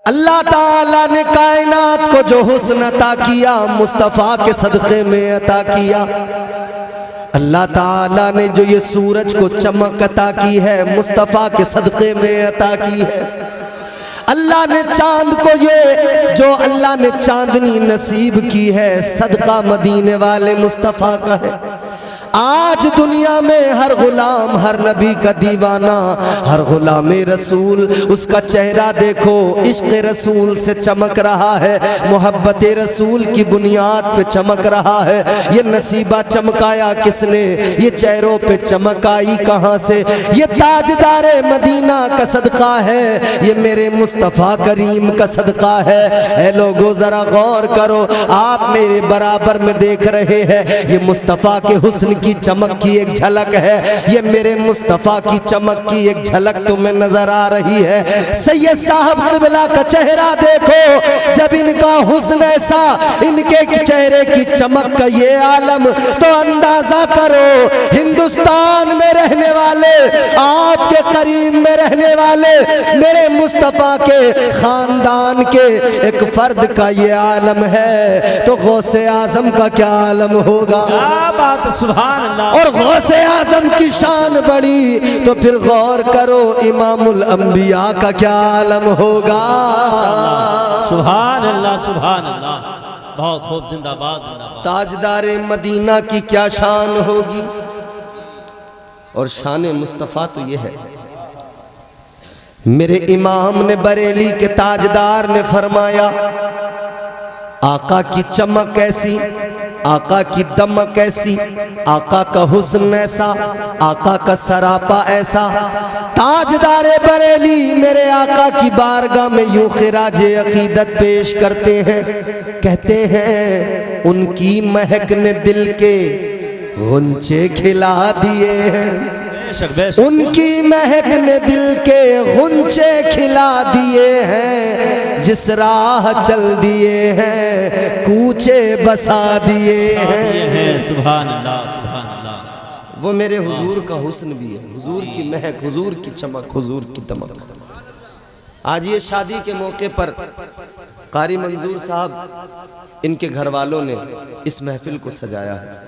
अल्लाह ताला ने कायनात को जो हुस्न अता किया मुस्तफ़ा के सदक़े में अता किया। अल्लाह ताला ने जो ये सूरज को चमक अता की है मुस्तफ़ा के सदक़े में अता की है। अल्लाह ने चांद को ये जो अल्लाह ने चांदनी नसीब की है सदका मदीने वाले मुस्तफ़ा का है। आज दुनिया में हर गुलाम हर नबी का दीवाना हर गुलाम रसूल उसका चेहरा देखो इश्क़ रसूल से चमक रहा है, मोहब्बत रसूल की बुनियाद पे चमक रहा है। ये नसीबा चमकाया किसने, ये चेहरों पे चमक आई कहाँ से? ये ताजदारे मदीना का सदका है, ये मेरे मुस्तफ़ा करीम का सदका है। ऐ लोगो जरा गौर करो, आप मेरे बराबर में देख रहे हैं, ये मुस्तफ़ा के हुस्न की चमक की एक झलक है, ये मेरे मुस्तफ़ा की चमक की एक झलक तुम्हें नजर आ रही है। सैयद साहब क़िबला का चेहरा देखो, जब इनका हुस्न ऐसा, इनके चेहरे की चमक का ये आलम, तो अंदाजा करो हिंदुस्तान में रहने वाले, आपके करीब में रहने वाले, मेरे मुस्तफ़ा के खानदान के एक फर्द का ये आलम है, तो गौसे आजम का क्या आलम होगा? क्या बात, सुभान अल्लाह। और गौसे आजम की शान बढ़ी तो फिर गौर करो इमामुल अंबिया का क्या आलम होगा? सुभान अल्लाह, सुभान अल्लाह। बहुत खूब, जिंदाबाद जिंदाबाद। ताजदारे मदीना की क्या शान होगी? और शान मुस्तफ़ा तो ये है, मेरे इमाम ने बरेली के ताजदार ने फरमाया, आका की चमक कैसी, आका की दमक ऐसी, आका का हुस्न ऐसा, आका का सरापा ऐसा। ताजदारे बरेली मेरे आका की बारगाह में यूं खिराजे अकीदत पेश करते हैं, कहते हैं उनकी महक ने दिल के गुंचे खिला दिए हैं, उनकी महक ने दिल के गुंचे खिला दिए हैं, जिस राह चल दिए हैं कूचे बसा दिए हैं। सुभान अल्लाह, सुभान अल्लाह। वो मेरे हुजूर का हुस्न भी है, हुजूर की महक, हुजूर की चमक, हुजूर की दमक। आज ये शादी के मौके पर कारी मंजूर साहब इनके घर वालों ने इस महफिल को सजाया है।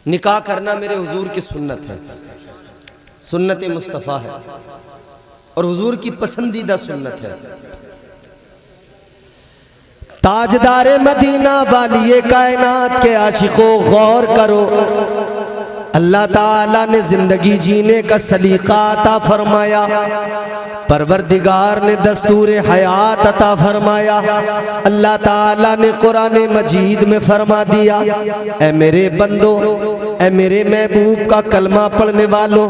निकाह करना मेरे हुजूर की सुन्नत है, सुन्नत मुस्तफ़ा है और हुजूर की पसंदीदा सुन्नत है। ताजदारे मदीना वाली कायनात के आशिकों गौर करो, अल्लाह ताला ने जिंदगी जीने का सलीका अता फरमाया, परवरदिगार ने दस्तूर हयात अता फरमाया। अल्लाह ताला ने कुरान मजीद में फरमा दिया, ऐ मेरे बंदो, ऐ मेरे महबूब का कलमा पढ़ने वालों,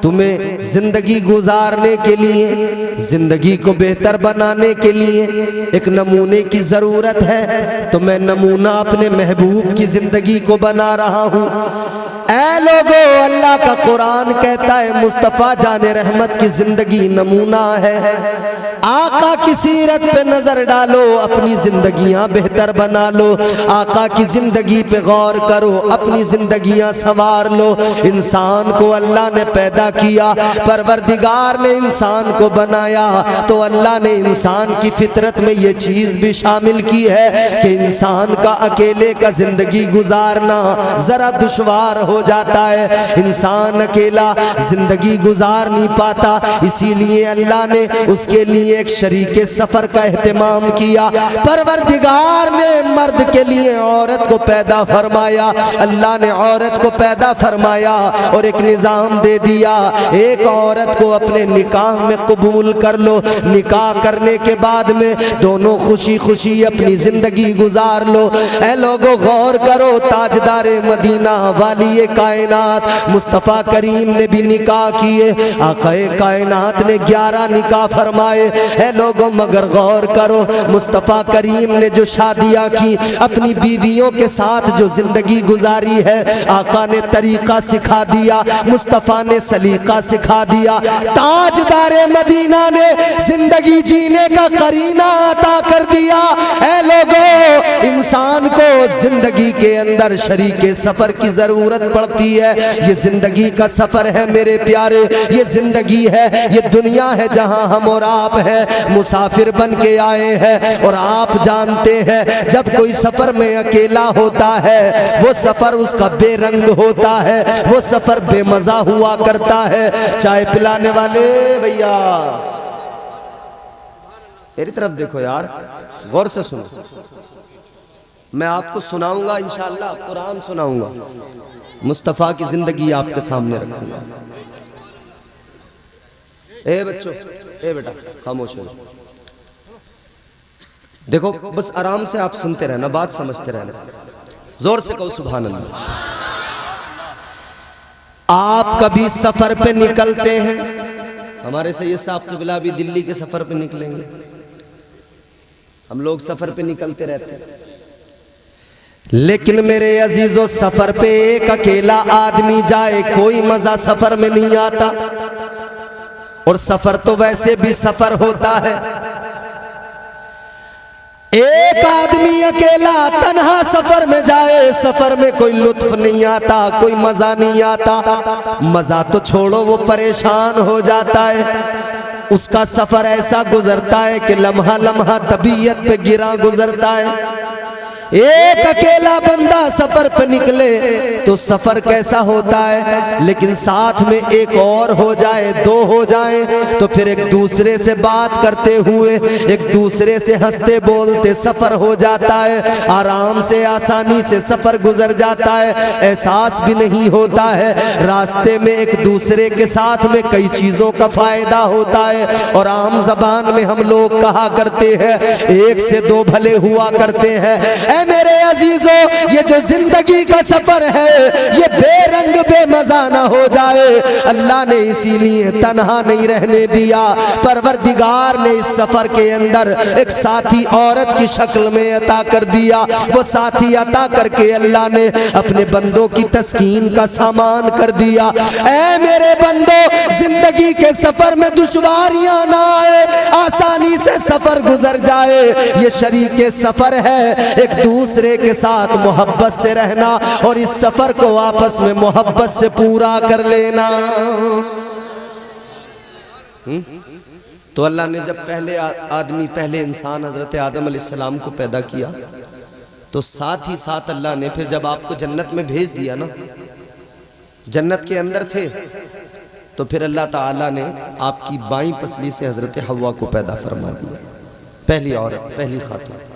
तुम्हें जिंदगी गुजारने के लिए, जिंदगी को बेहतर बनाने के लिए एक नमूने की जरूरत है, तो मैं नमूना अपने महबूब की जिंदगी को बना रहा हूँ। ऐ लोगो, अल्लाह का कुरान कहता है मुस्तफ़ा जाने रहमत की जिंदगी नमूना है। आका की सीरत पे नजर डालो, अपनी जिंदगियां बेहतर बना लो, आका की जिंदगी पे गौर करो, अपनी जिंदगियां संवार लो। इंसान को अल्लाह ने पैदा किया, परवरदिगार ने इंसान को बनाया, तो अल्लाह ने इंसान की फितरत में ये चीज भी शामिल की है कि इंसान का अकेले का जिंदगी गुजारना जरा दुश्वार हो जाता है, इंसान अकेला जिंदगी गुजार नहीं पाता। इसीलिए अल्लाह ने उसके लिए एक शरीके सफर का एहतमाम किया। परवरदिगार ने मर्द के लिए औरत को पैदा फरमाया, अल्लाह ने औरत को पैदा फरमाया और एक निज़ाम दे दिया, एक औरत को अपने निकाह में कबूल कर लो, निकाह करने के बाद में दोनों खुशी खुशी अपनी जिंदगी गुजार लो। ऐ लोगों गौर करो, ताजदारे मदीना वाली कायनात मुस्तफ़ा करीम ने भी निकाह किए, आक़ाए कायनात ने 11 निकाह फरमाए। है लोगों मगर गौर करो, मुस्तफ़ा करीम ने जो शादियाँ की, अपनी बीवियों के साथ जो जिंदगी गुजारी है, आका ने तरीका सिखा दिया, मुस्तफ़ा ने सलीका सिखा दिया। ताजदारे मदीना ने जिंदगी जीने का करीना अता कर दिया। ऐ लोगों, इंसान को जिंदगी के अंदर शरीके सफर की जरूरत पड़ती है। ये जिंदगी का सफर है मेरे प्यारे, ये जिंदगी है, ये दुनिया है जहां हम और आप हैं मुसाफिर बन के आए हैं। और आप जानते हैं जब कोई सफर में अकेला होता है वो सफर उसका बेरंग होता है, वो सफर बेमजा हुआ करता है। चाय पिलाने वाले भैया मेरी तरफ देखो यार, गौर से सुनो। मैं आपको सुनाऊंगा इंशाअल्लाह, कुरान सुनाऊंगा, मुस्तफ़ा की जिंदगी आपके सामने रखूंगा। ए बच्चों, ए बेटा खामोश हो, देखो बस आराम से आप सुनते रहना, बात समझते रहना। जोर से कहो सुभान अल्लाह। आप कभी सफर पे निकलते हैं, हमारे सैयद साहब क़िबला भी दिल्ली के सफर पे निकलेंगे, हम लोग सफर पे निकलते रहते हैं। लेकिन मेरे अजीजों, सफर पे एक अकेला आदमी जाए कोई मजा सफर में नहीं आता। और सफर तो वैसे भी सफर होता है, एक आदमी अकेला तन्हा सफर में जाए, सफर में कोई लुत्फ नहीं आता, कोई मजा नहीं आता। मजा तो छोड़ो, वो परेशान हो जाता है। उसका सफर ऐसा गुजरता है कि लम्हा लम्हा तबीयत पे गिरा गुजरता है। एक अकेला बंदा सफर पे निकले तो सफर कैसा होता है, लेकिन साथ में एक और हो जाए, दो हो जाए, तो फिर एक दूसरे से बात करते हुए, एक दूसरे से हंसते बोलते सफर हो जाता है। आराम से आसानी से सफर गुजर जाता है, एहसास भी नहीं होता है। रास्ते में एक दूसरे के साथ में कई चीजों का फायदा होता है। और आम जबान में हम लोग कहा करते हैं एक से दो भले हुआ करते हैं। मेरे अजीजों, ये जो जिंदगी का सफर है ये बेरंग बेमजा ना हो जाए। अल्लाह ने इसीलिए तन्हा नहीं रहने दिया, परवरदिगार ने इस सफर के अंदर एक साथी औरत की शक्ल में अता कर दिया। वो साथी अता करके अल्लाह ने अपने बंदों की तस्कीन का सामान कर दिया। ऐ मेरे बंदो, जिंदगी के सफर में दुश्वारियां ना आए, आसानी से सफर गुजर जाए, ये शरीके सफर है। एक दूसरे के साथ मोहब्बत से रहना और इस सफर को आपस में मोहब्बत से पूरा कर लेना। तो अल्लाह ने जब पहले आदमी, पहले इंसान हजरत आदम अलैहिस्सलाम को पैदा किया, तो साथ ही साथ अल्लाह ने फिर जब आपको जन्नत में भेज दिया ना, जन्नत के अंदर थे, तो फिर अल्लाह ताला ने आपकी बाईं पसली से हजरत हव्वा को पैदा फरमा दिया, पहली औरत, पहली खातून।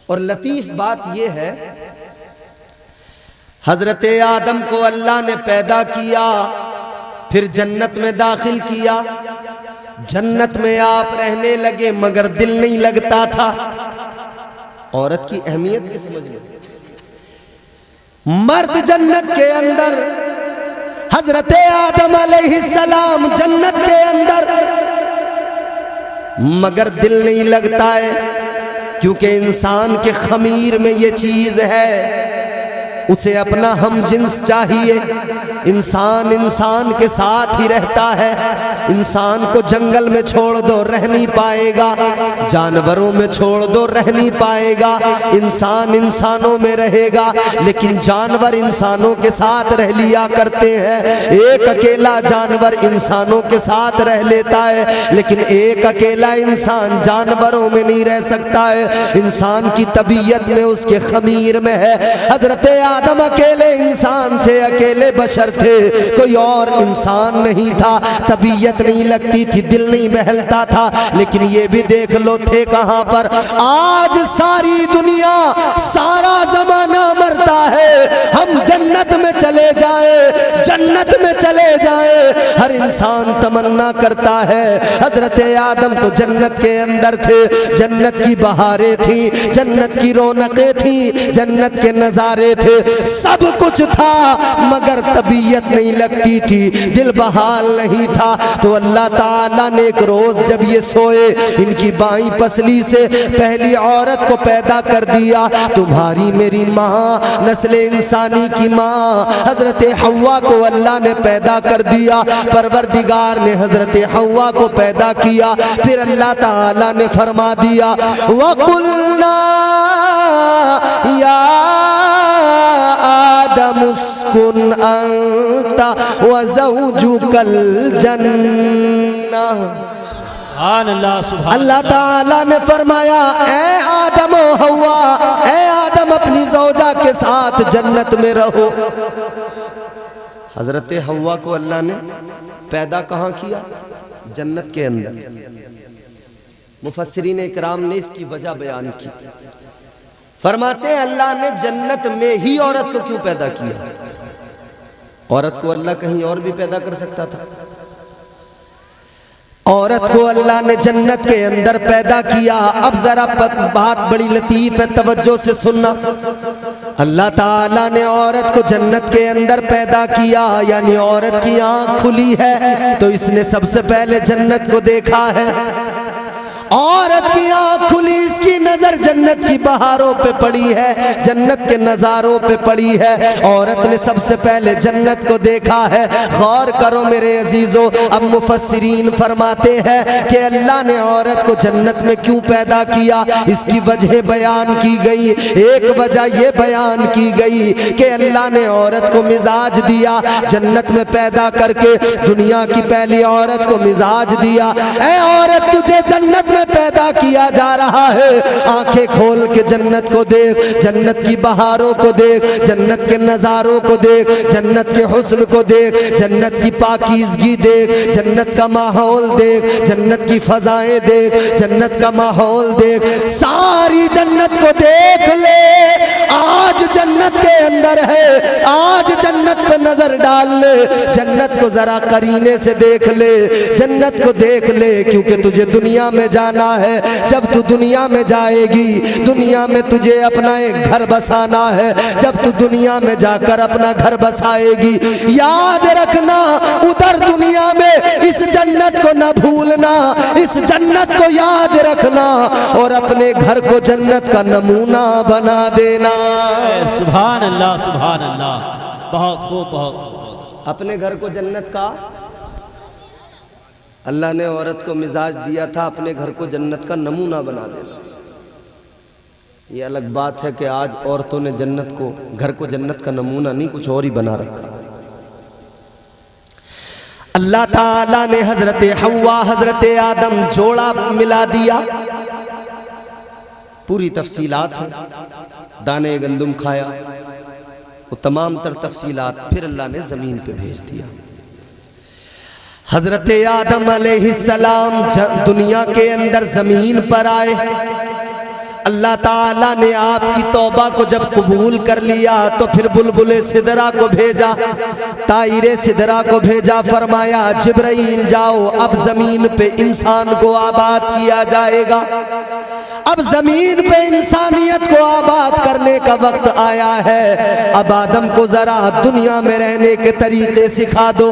और लतीफ बात यह है, हजरत आदम को अल्लाह ने पैदा किया, फिर जन्नत में दाखिल किया। जन्नत में आप रहने लगे मगर दिल नहीं लगता था। औरत की अहमियत भी समझ लो। मर्द जन्नत के अंदर, हजरत आदम अलैहिस्सलाम जन्नत के अंदर, मगर दिल नहीं लगता है, क्योंकि इंसान के खमीर में ये चीज है, उसे अपना हम जिन्स चाहिए। इंसान इंसान के साथ ही रहता है। इंसान को जंगल में छोड़ दो रह नहीं पाएगा, जानवरों में छोड़ दो रह नहीं पाएगा, इंसान इंसानों में रहेगा, लेकिन जानवर इंसानों के साथ रह लिया करते हैं। एक अकेला जानवर इंसानों के साथ रह लेता है, लेकिन एक अकेला इंसान जानवरों में नहीं रह सकता है। इंसान की तबीयत में, उसके खमीर में है। हजरत आदम अकेले इंसान थे, अकेले बशर थे, कोई और इंसान नहीं था। तबीयत नहीं लगती थी, दिल नहीं बहलता था, लेकिन ये भी देख लो थे कहां पर। आज सारी दुनिया, सारा जमाना मरता है, हम जन्नत में चले जाए, जन्नत में चले जाए, हर इंसान तमन्ना करता है। हजरत आदम तो जन्नत के अंदर थे, जन्नत की बहारें थी, जन्नत की रौनकें थी, जन्नत के नजारे थे। सब कुछ था मगर तबीयत नहीं लगती थी, दिल बहाल नहीं था। तो अल्लाह ताला ने एक रोज जब ये सोए, इनकी बाईं पसली से पहली औरत को पैदा कर दिया। तुम्हारी मेरी माँ, नस्ल इंसानी की माँ हजरत हव्वा को अल्लाह ने पैदा कर दिया। परवरदिगार ने हजरत हव्वा को पैदा किया। फिर अल्लाह ताला ने फरमा दिया वकुल्ना या आदम उस्कुन अंता व ज़ौजुकल जन्नह। अल्लाह ताला ने फरमाया ए आदम ओ हव्वा, ए आदम अपनी ज़ौजा के साथ जन्नत में रहो। हजरत हव्वा को अल्लाह ने पैदा कहाँ किया? जन्नत के अंदर। मुफस्सिरीन इकराम ने इसकी वजह बयान की। फरमाते हैं अल्लाह ने जन्नत में ही औरत को क्यों पैदा किया? औरत को अल्लाह कहीं और भी पैदा कर सकता था। औरत को अल्लाह ने जन्नत के अंदर पैदा किया। अब जरा बात बड़ी लतीफ है, तवज्जो से सुनना। अल्लाह ताला ने औरत को जन्नत के अंदर पैदा किया, यानी औरत की आंख खुली है तो इसने सबसे पहले जन्नत को देखा है। औरत की आंख खुली, इसकी नजर जन्नत की बहारों पे पड़ी है, जन्नत के नजारों पे पड़ी है। औरत ने सबसे पहले जन्नत को देखा है। गौर करो मेरे अजीजों, अब मुफस्सिरीन फरमाते हैं कि अल्लाह ने औरत को जन्नत में क्यों पैदा किया, इसकी वजह बयान की गई। एक वजह ये बयान की गई कि अल्लाह ने औरत को मिजाज दिया, जन्नत में पैदा करके दुनिया की पहली औरत को मिजाज दिया। ऐ औरत, तुझे जन्नत में पैदा किया जा रहा है, आंखें खोल के जन्नत को देख, जन्नत की बहारों को देख, जन्नत के नजारों को देख, जन्नत के हुस्न को देख, जन्नत की पाकीज़गी देख, जन्नत का माहौल देख, जन्नत की फजाएं देख, जन्नत का माहौल देख, सारी जन्नत को देख ले। आज जन्नत के अंदर है, आज जन्नत पे नजर डाल ले, जन्नत को जरा करीने से देख ले, जन्नत को देख ले, क्योंकि तुझे दुनिया में जाना है। जब तू दुनिया में जाएगी, दुनिया में तुझे अपना एक घर बसाना है। जब तू दुनिया में जाकर अपना घर बसाएगी, याद रखना उधर दुनिया में इस जन्नत को न भूलना, इस जन्नत को याद रखना और अपने घर को जन्नत का नमूना बना देना। सुभान अल्लाह, सुभान अल्लाह, बहुत खूब, बहुत खूब। अपने घर को जन्नत का, अल्लाह ने औरत को मिजाज दिया था अपने घर को जन्नत का नमूना बना देना। ये अलग बात है कि आज औरतों ने जन्नत को, घर को जन्नत का नमूना नहीं कुछ और ही बना रखा। अल्लाह ताला ने हजरत हव्वा हजरत आदम जोड़ा मिला दिया। पूरी तफसीलात है, दाने गंदुम खाया, वो तमाम तर तफसीलात। फिर अल्लाह ने ज़मीन पे भेज दिया। हजरत आदम अलैहिस्सलाम दुनिया के अंदर ज़मीन पर आए। अल्लाह ताला ने आपकी तौबा को जब कबूल कर लिया तो फिर बुलबुले सिदरा को भेजा, तायरे सिदरा को भेजा। फरमाया जिब्राइल जाओ, अब ज़मीन पे इंसान को आबाद किया जाएगा। अब ज़मीन पे इंसानियत को आबाद करने का वक्त आया है। अब आदम को ज़रा दुनिया में रहने के तरीके सिखा दो,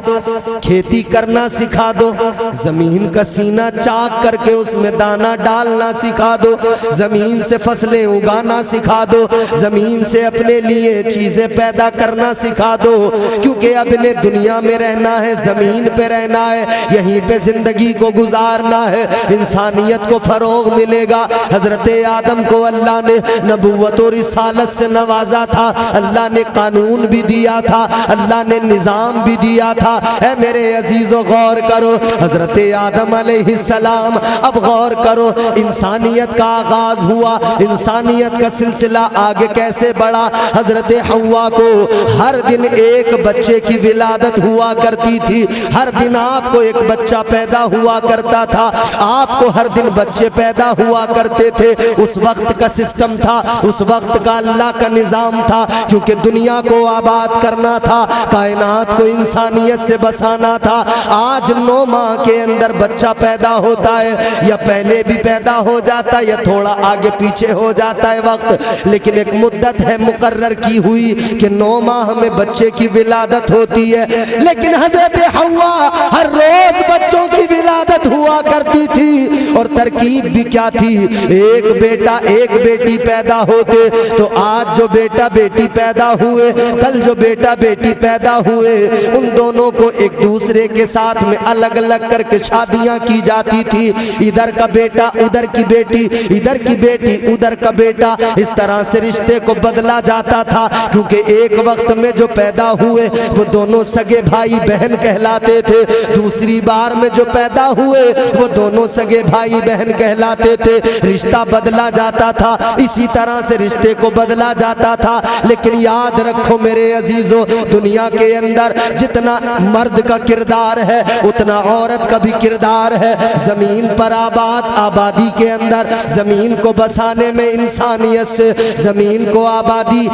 खेती करना सिखा दो, ज़मीन का सीना चाक करके उसमें दाना डालना सिखा दो, ज़मीन से फसलें उगाना सिखा दो, ज़मीन से अपने लिए चीज़ें पैदा करना सिखा दो। क्योंकि अब इन्हें दुनिया में रहना है, ज़मीन पे रहना है, यहीं पे ज़िंदगी को गुजारना है, इंसानियत को फ़रोग मिलेगा। हजरत आदम को अल्लाह ने नबुव्वत और रिसालत से नवाजा था, अल्लाह ने कानून भी दिया था, अल्लाह ने निज़ाम भी दिया था। ऐ मेरे अजीज़ों गौर करो, हजरत आदम अलैहिस्सलाम, अब गौर करो, इंसानियत का आगाज हुआ, इंसानियत का सिलसिला आगे कैसे बढ़ा। हजरत हव्वा को हर दिन एक बच्चे की विलादत हुआ करती थी, हर दिन आपको एक बच्चा पैदा हुआ करता था, आपको हर दिन बच्चे पैदा हुआ करते पढ़ते थे। उस वक्त का सिस्टम था, उस वक्त का अल्लाह का निज़ाम था, क्योंकि दुनिया को आबाद करना था, कायनात को इंसानियत से बसाना था। आज 9 माह के अंदर बच्चा पैदा होता है, या पहले भी पैदा हो जाता है या थोड़ा आगे पीछे हो जाता है वक्त, लेकिन एक मुद्दत है मुकर्रर की हुई कि 9 माह में बच्चे की विलादत होती है। लेकिन हजरत हव्वा हर रोज बच्चों की विलादत हुआ करती थी, और तरकीब भी क्या थी, एक बेटा एक बेटी पैदा होते। तो आज जो बेटा बेटी पैदा हुए, कल जो बेटा बेटी पैदा हुए, उन दोनों को एक दूसरे के साथ में अलग अलग करके शादियां की जाती थी। इधर का बेटा उधर की बेटी, इधर की बेटी उधर का बेटा, इस तरह से रिश्ते को बदला जाता था। क्योंकि एक वक्त में जो पैदा हुए वो दोनों सगे भाई बहन कहलाते थे, दूसरी बार में जो पैदा हुए वो दोनों सगे भाई बहन कहलाते थे। रिश्ता बदला जाता था, इसी तरह से रिश्ते को बदला जाता था। लेकिन याद रखो मेरे अजीजों, दुनिया के अंदर जितना मर्द का किरदार है उतना औरत का भी किरदार है। जमीन पर आबादी के अंदर, जमीन को बसाने में इंसानियत से, जमीन को आबादी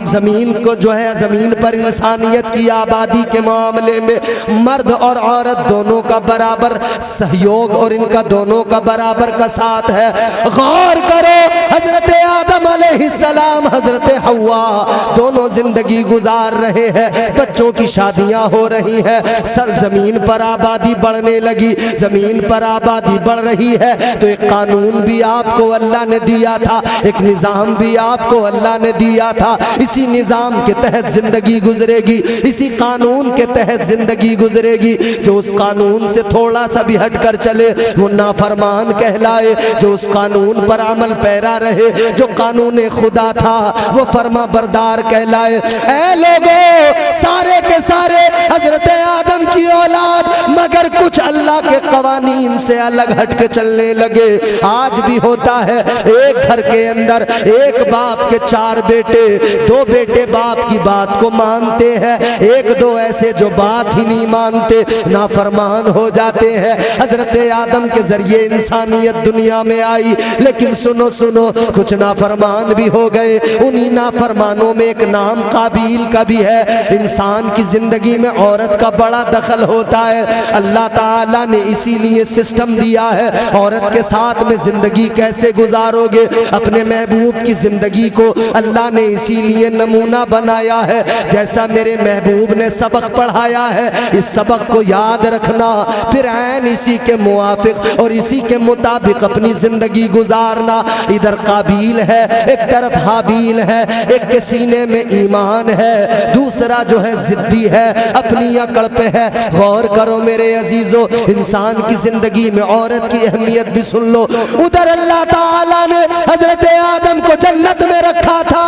जमीन को जो है जमीन पर इंसानियत की आबादी के मामले में मर्द और औरत दोनों का बराबर सहयोग और इनका दोनों का बराबर का साथ है। गौर करो, हजरत आदम अलैहिस्सलाम, हजरत हव्वा दोनों जिंदगी गुजार रहे हैं, बच्चों की शादियां हो रही है, सर जमीन पर आबादी बढ़ने लगी, जमीन पर आबादी बढ़ रही है। तो एक कानून भी आपको अल्लाह ने दिया था, एक निज़ाम भी आपको अल्लाह ने दिया था। इसी निज़ाम के तहत जिंदगी गुजरेगी, इसी कानून के तहत जिंदगी गुजरेगी। जो उस कानून से थोड़ा सा भी हट कर चले वो नाफरमान कहलाए, जो उस कानून पर अमल पैरा रहे, जो कानून खुदा था वो फरमा बरदार कहलाए। ऐ लोगों, सारे के सारे हजरत आदम की औलाद, मगर कुछ अल्लाह के कवानीन से अलग हट के चलने लगे। आज भी होता है, एक घर के अंदर एक बाप के 4 बेटे, 2 बेटे बाप की बात को मानते हैं, 1-2 ऐसे जो बात ही नहीं मानते, नाफरमान हो जाते हैं। हजरत आदम के जरिए इंसानियत दुनिया में आई, लेकिन सुनो सुनो, कुछ नाफरमान भी हो गए। उन्हीं नाफरमानों में एक नाम काबिल का भी है। इंसान की जिंदगी में औरत का बड़ा दखल होता है। अल्लाह ताला ने इसीलिए सिस्टम दिया है, औरत के साथ में जिंदगी कैसे गुजारोगे। अपने महबूब की जिंदगी को अल्लाह ने इसीलिए नमूना बनाया है। जैसा मेरे महबूब ने सबक पढ़ाया है, इस सबक को याद रखना, फिर ऐन इसी के मुआफिक और इसी के मुताबिक अपनी जिंदगी गुजारना। इधर काबिल है, एक तरफ हाबील है, एक के सीने में ईमान है, दूसरा जो है जिद्दी है, अपनी अकड़ पे है। गौर करो मेरे अजीजों, इंसान की जिंदगी में औरत की अहमियत भी सुन लो। उधर अल्लाह ताला ने हजरत आदम को जन्नत में रखा था,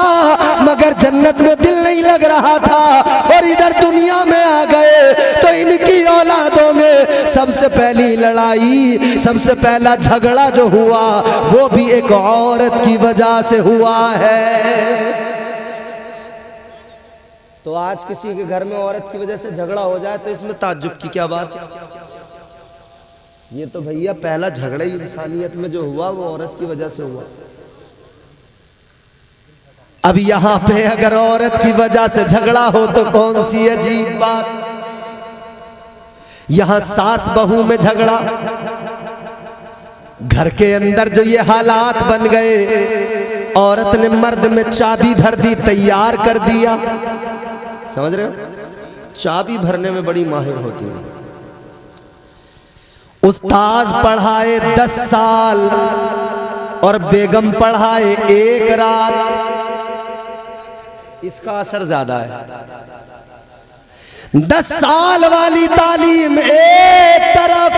मगर जन्नत में दिल नहीं लग रहा था, और इधर दुनिया में आ गए तो इनकी औलादों में सबसे पहली लड़ाई, सबसे पहला झगड़ा जो हुआ वो भी एक औरत की वजह से हुआ है। तो आज किसी के घर में औरत की वजह से झगड़ा हो जाए तो इसमें ताज्जुब की क्या बात है। ये तो भैया पहला झगड़ा ही इंसानियत में जो हुआ वो औरत की वजह से हुआ। अब यहां पे अगर औरत की वजह से झगड़ा हो तो कौन सी अजीब बात। यहां सास बहू में झगड़ा, घर के अंदर जो ये हालात बन गए, औरत ने मर्द में चाबी भर दी, तैयार कर दिया। समझ रहे हो, चाबी भरने में बड़ी माहिर होती है। उस्ताद पढ़ाए 10 साल और बेगम पढ़ाए 1 रात, इसका असर ज्यादा है। 10 साल वाली तालीम एक तरफ,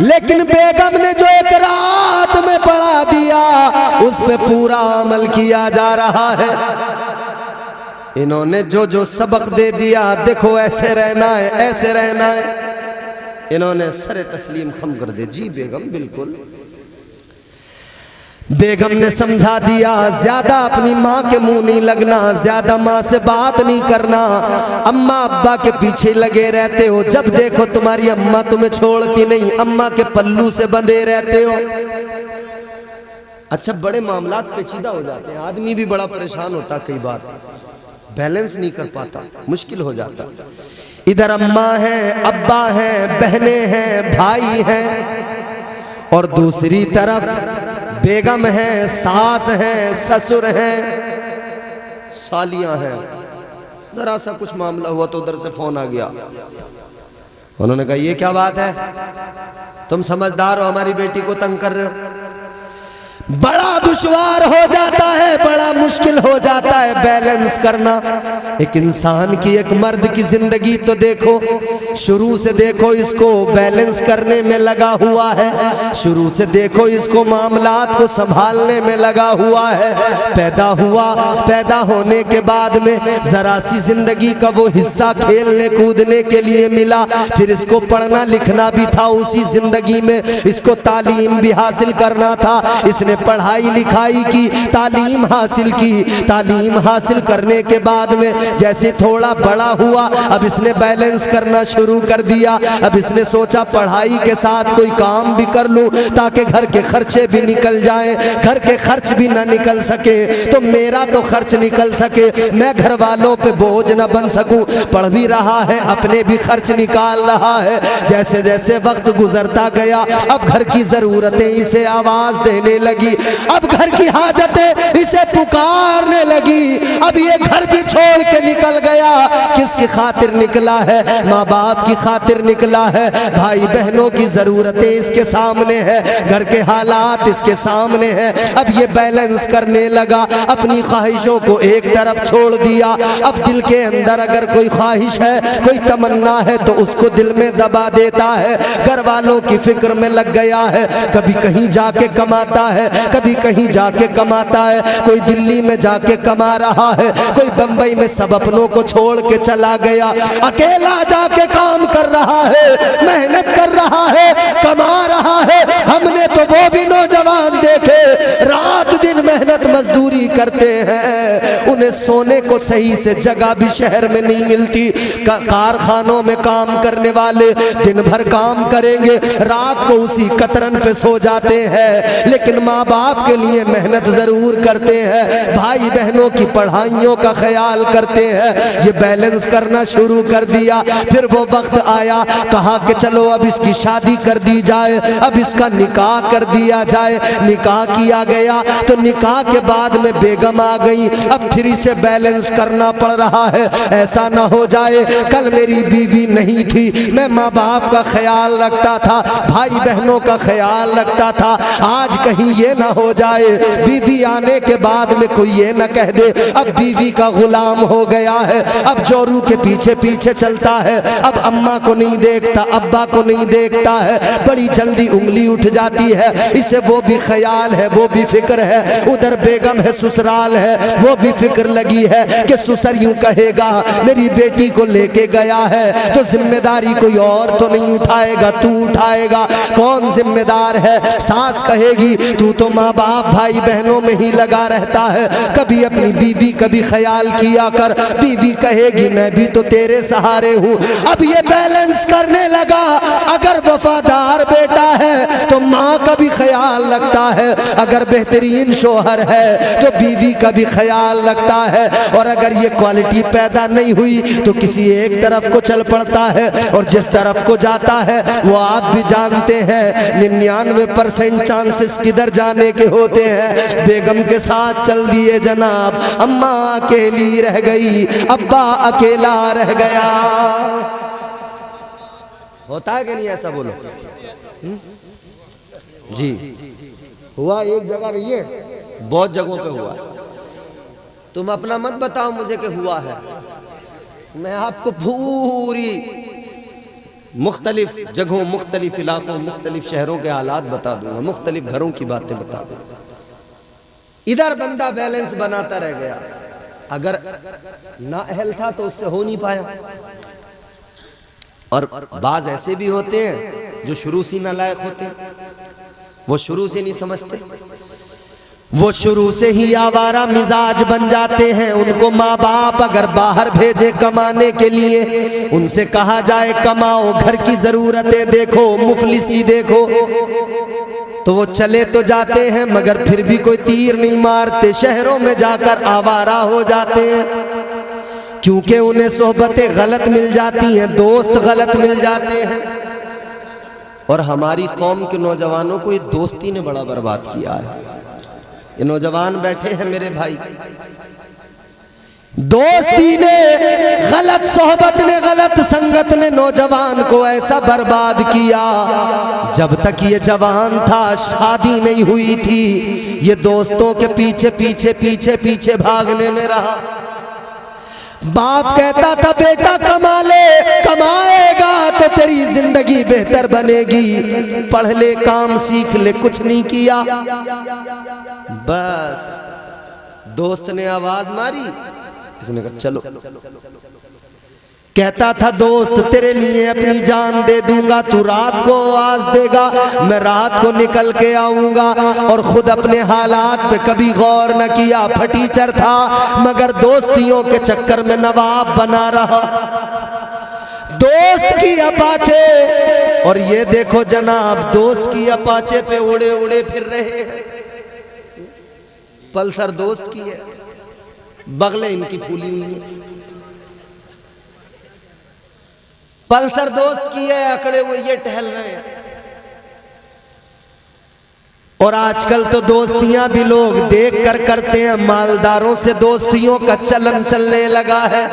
लेकिन बेगम ने जो 1 रात में पढ़ा दिया उस पे पूरा अमल किया जा रहा है। इन्होंने जो जो सबक दे दिया, देखो ऐसे रहना है, ऐसे रहना है, इन्होंने सरे तस्लीम खम कर दे। जी बेगम, बिल्कुल। बेगम ने समझा दिया, ज्यादा अपनी माँ के मुंह नहीं लगना, ज्यादा माँ से बात नहीं करना, अम्मा अब्बा के पीछे लगे रहते हो, जब देखो तुम्हारी अम्मा तुम्हें छोड़ती नहीं, अम्मा के पल्लू से बंधे रहते हो। अच्छा, बड़े मामलात पेचीदा हो जाते हैं, आदमी भी बड़ा परेशान होता, कई बार बैलेंस नहीं कर पाता, मुश्किल हो जाता। इधर अम्मा हैं, अब्बा हैं, बहनें हैं, भाई हैं, और दूसरी तरफ बेगम हैं, सास हैं, ससुर हैं, सालियां हैं। जरा सा कुछ मामला हुआ तो उधर से फोन आ गया, उन्होंने कहा ये क्या बात है, तुम समझदार हो, हमारी बेटी को तंग कर रहे हो। बड़ा दुश्वार हो जाता है, बड़ा मुश्किल हो जाता है बैलेंस करना। एक इंसान की, एक मर्द की जिंदगी तो देखो, शुरू से देखो इसको बैलेंस करने में लगा हुआ है, शुरू से देखो इसको मामलात को संभालने में लगा हुआ है। पैदा हुआ, पैदा होने के बाद में जरा सी जिंदगी का वो हिस्सा खेलने कूदने के लिए मिला, फिर इसको पढ़ना लिखना भी था उसी जिंदगी में, इसको तालीम भी हासिल करना था। इसने पढ़ाई लिखाई की, तालीम हासिल की, तालीम हासिल करने के बाद में जैसे थोड़ा बड़ा हुआ, अब इसने बैलेंस करना शुरू कर दिया। अब इसने सोचा पढ़ाई के साथ कोई काम भी कर लूं ताकि घर के खर्चे भी निकल जाएं, घर के खर्च भी ना निकल सके तो मेरा तो खर्च निकल सके, मैं घर वालों पे बोझ ना बन सकूं। पढ़ भी रहा है, अपने भी खर्च निकाल रहा है। जैसे जैसे वक्त गुजरता गया, अब घर की जरूरतें इसे आवाज देने लगी, अब घर की हाजतें इसे पुकारने लगी। अब ये घर भी छोड़ के निकल गया, किसकी खातिर निकला है? माँ बाप की खातिर निकला है, भाई बहनों की जरूरतें इसके सामने है, घर के हालात इसके सामने है। अब ये बैलेंस करने लगा, अपनी ख्वाहिशों को एक तरफ छोड़ दिया। अब दिल के अंदर अगर कोई ख्वाहिश है, कोई तमन्ना है तो उसको दिल में दबा देता है, घर वालों की फिक्र में लग गया है। कभी कहीं जाके कमाता है, कभी कहीं जाके कमाता है, कोई दिल्ली में जाके कमा रहा है, कोई बंबई में सब अपनों को छोड़ के चला गया, अकेला जाके काम कर रहा है, मेहनत कर रहा है, कमा रहा है। हमने तो वो भी नौजवान देखे रात दिन मेहनत मजदूरी करते हैं, उन्हें सोने को सही से जगह भी शहर में नहीं मिलती। कारखानों में काम करने वाले दिन भर काम करेंगे, रात को उसी कतरन पे सो जाते हैं, लेकिन माँ बाप के लिए मेहनत जरूर करते हैं, भाई बहनों की पढ़ाइयों का ख्याल करते हैं। ये बैलेंस करना शुरू कर दिया। फिर वो वक्त आया, कहा कि चलो अब इसकी शादी कर दी जाए, अब इसका निकाह कर दिया जाए। निकाह किया गया तो निकाह के बाद में बेगम आ गई, अब फिर इसे बैलेंस करना पड़ रहा है। ऐसा ना हो जाए कल मेरी बीवी नहीं थी, मैं माँ बाप का ख्याल रखता था, भाई बहनों का ख्याल रखता था, आज कहीं ये ना हो जाए बीवी आने के बाद में कोई ये ना कह दे अब बीवी का गुलाम हो गया है, अब जोरू के पीछे पीछे चलता है, अब अम्मा को नहीं देखता, अब्बा को नहीं देखता है, बड़ी जल्दी उंगली उठ जाती है। इसे वो भी ख्याल है, वो भी फिक्र है, उधर बेगम है, ससुराल है, वो भी फिक्र लगी है कि ससुर यूं कहेगा मेरी बेटी को लेके गया है तो जिम्मेदारी कोई और तो नहीं उठाएगा, तू उठाएगा, कौन जिम्मेदार है? सास कहेगी तू तो माँ बाप भाई बहनों में ही लगा रहता है, कभी अपनी बीवी का भी ख्याल किया कर। बीवी कहेगी मैं भी तो तेरे सहारे हूँ। अब ये बैलेंस करने लगा, अगर वफादार बेटा है तो माँ का भी ख्याल रखता है, अगर बेहतरीन शोहर है तो बीवी का भी ख्याल रखता है, और अगर ये क्वालिटी पैदा नहीं हुई तो किसी एक तरफ को चल पड़ता है, और जिस तरफ को जाता है वो आप भी जानते हैं 99% चांसेस किधर जाने के होते हैं। बेगम के साथ चल दिए जनाब, अम्मा अकेली रह गई, अब्बा अकेला रह गया। होता है कि नहीं ऐसा? बोलो जी। हुआ एक जगह नहीं है, बहुत जगहों पे हुआ। तुम अपना मत बताओ मुझे कि हुआ है, मैं आपको पूरी मुख्तलिफ जगहों, मुख्तलिफ इलाकों, मुख्तलिफ शहरों के हालात बता दूंगा, मुख्तलिफ घरों की बातें बता दूंगा। इधर बंदा बैलेंस बनाता रह गया, अगर ना अहल था तो उससे हो नहीं पाया। और बाज ऐसे भी होते हैं जो शुरू से नालायक होते हैं, वो शुरू से नहीं समझते, वो शुरू से ही आवारा मिजाज बन जाते हैं। उनको माँ बाप अगर बाहर भेजे कमाने के लिए, उनसे कहा जाए कमाओ, घर की जरूरतें देखो, मुफलिसी देखो, तो वो चले तो जाते हैं मगर फिर भी कोई तीर नहीं मारते, शहरों में जाकर आवारा हो जाते हैं, क्योंकि उन्हें सोहबतें गलत मिल जाती हैं, दोस्त गलत मिल जाते हैं। और हमारी कौम के नौजवानों को ये दोस्ती ने बड़ा बर्बाद किया है। ये नौजवान बैठे हैं मेरे भाई, दोस्ती ने, गलत सोहबत ने, गलत संगत ने नौजवान को ऐसा बर्बाद किया। जब तक ये जवान था, शादी नहीं हुई थी, ये दोस्तों के पीछे पीछे पीछे पीछे भागने में रहा। बाप कहता था बेटा कमा ले, कमाएगा तो तेरी जिंदगी बेहतर बनेगी, पढ़ ले, काम सीख ले, कुछ नहीं किया। बस दोस्त ने आवाज मारी, इसने कहा चलो। कहता था दोस्त तेरे लिए अपनी जान दे दूंगा, तू रात को आवाज देगा, मैं रात को निकल के आऊंगा। और खुद अपने हालात पे कभी गौर न किया, फटीचर था मगर दोस्तियों के चक्कर में नवाब बना रहा, दोस्त की अपाचे। और ये देखो जनाब, दोस्त की अपाचे पे उड़े उड़े फिर रहे हैं। पल्सर दोस्त की है, बगले इनकी फूली हुई है। पल्सर दोस्त की है, अकड़े हुए ये टहल रहे हैं। और आजकल तो दोस्तियां भी लोग देख कर करते हैं, मालदारों से दोस्तियों का चलन चलने लगा है।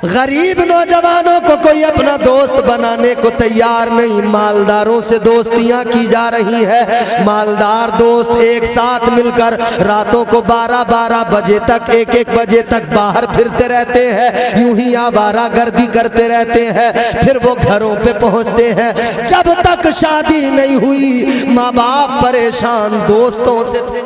गरीब नौजवानों को कोई अपना दोस्त बनाने को तैयार नहीं, मालदारों से दोस्तियां की जा रही है। मालदार दोस्त एक साथ मिलकर रातों को 12-12 बजे तक, 1-1 बजे तक बाहर फिरते रहते हैं, यूं ही आवारागर्दी करते रहते हैं, फिर वो घरों पे पहुंचते हैं। जब तक शादी नहीं हुई माँ बाप परेशान दोस्तों से थे।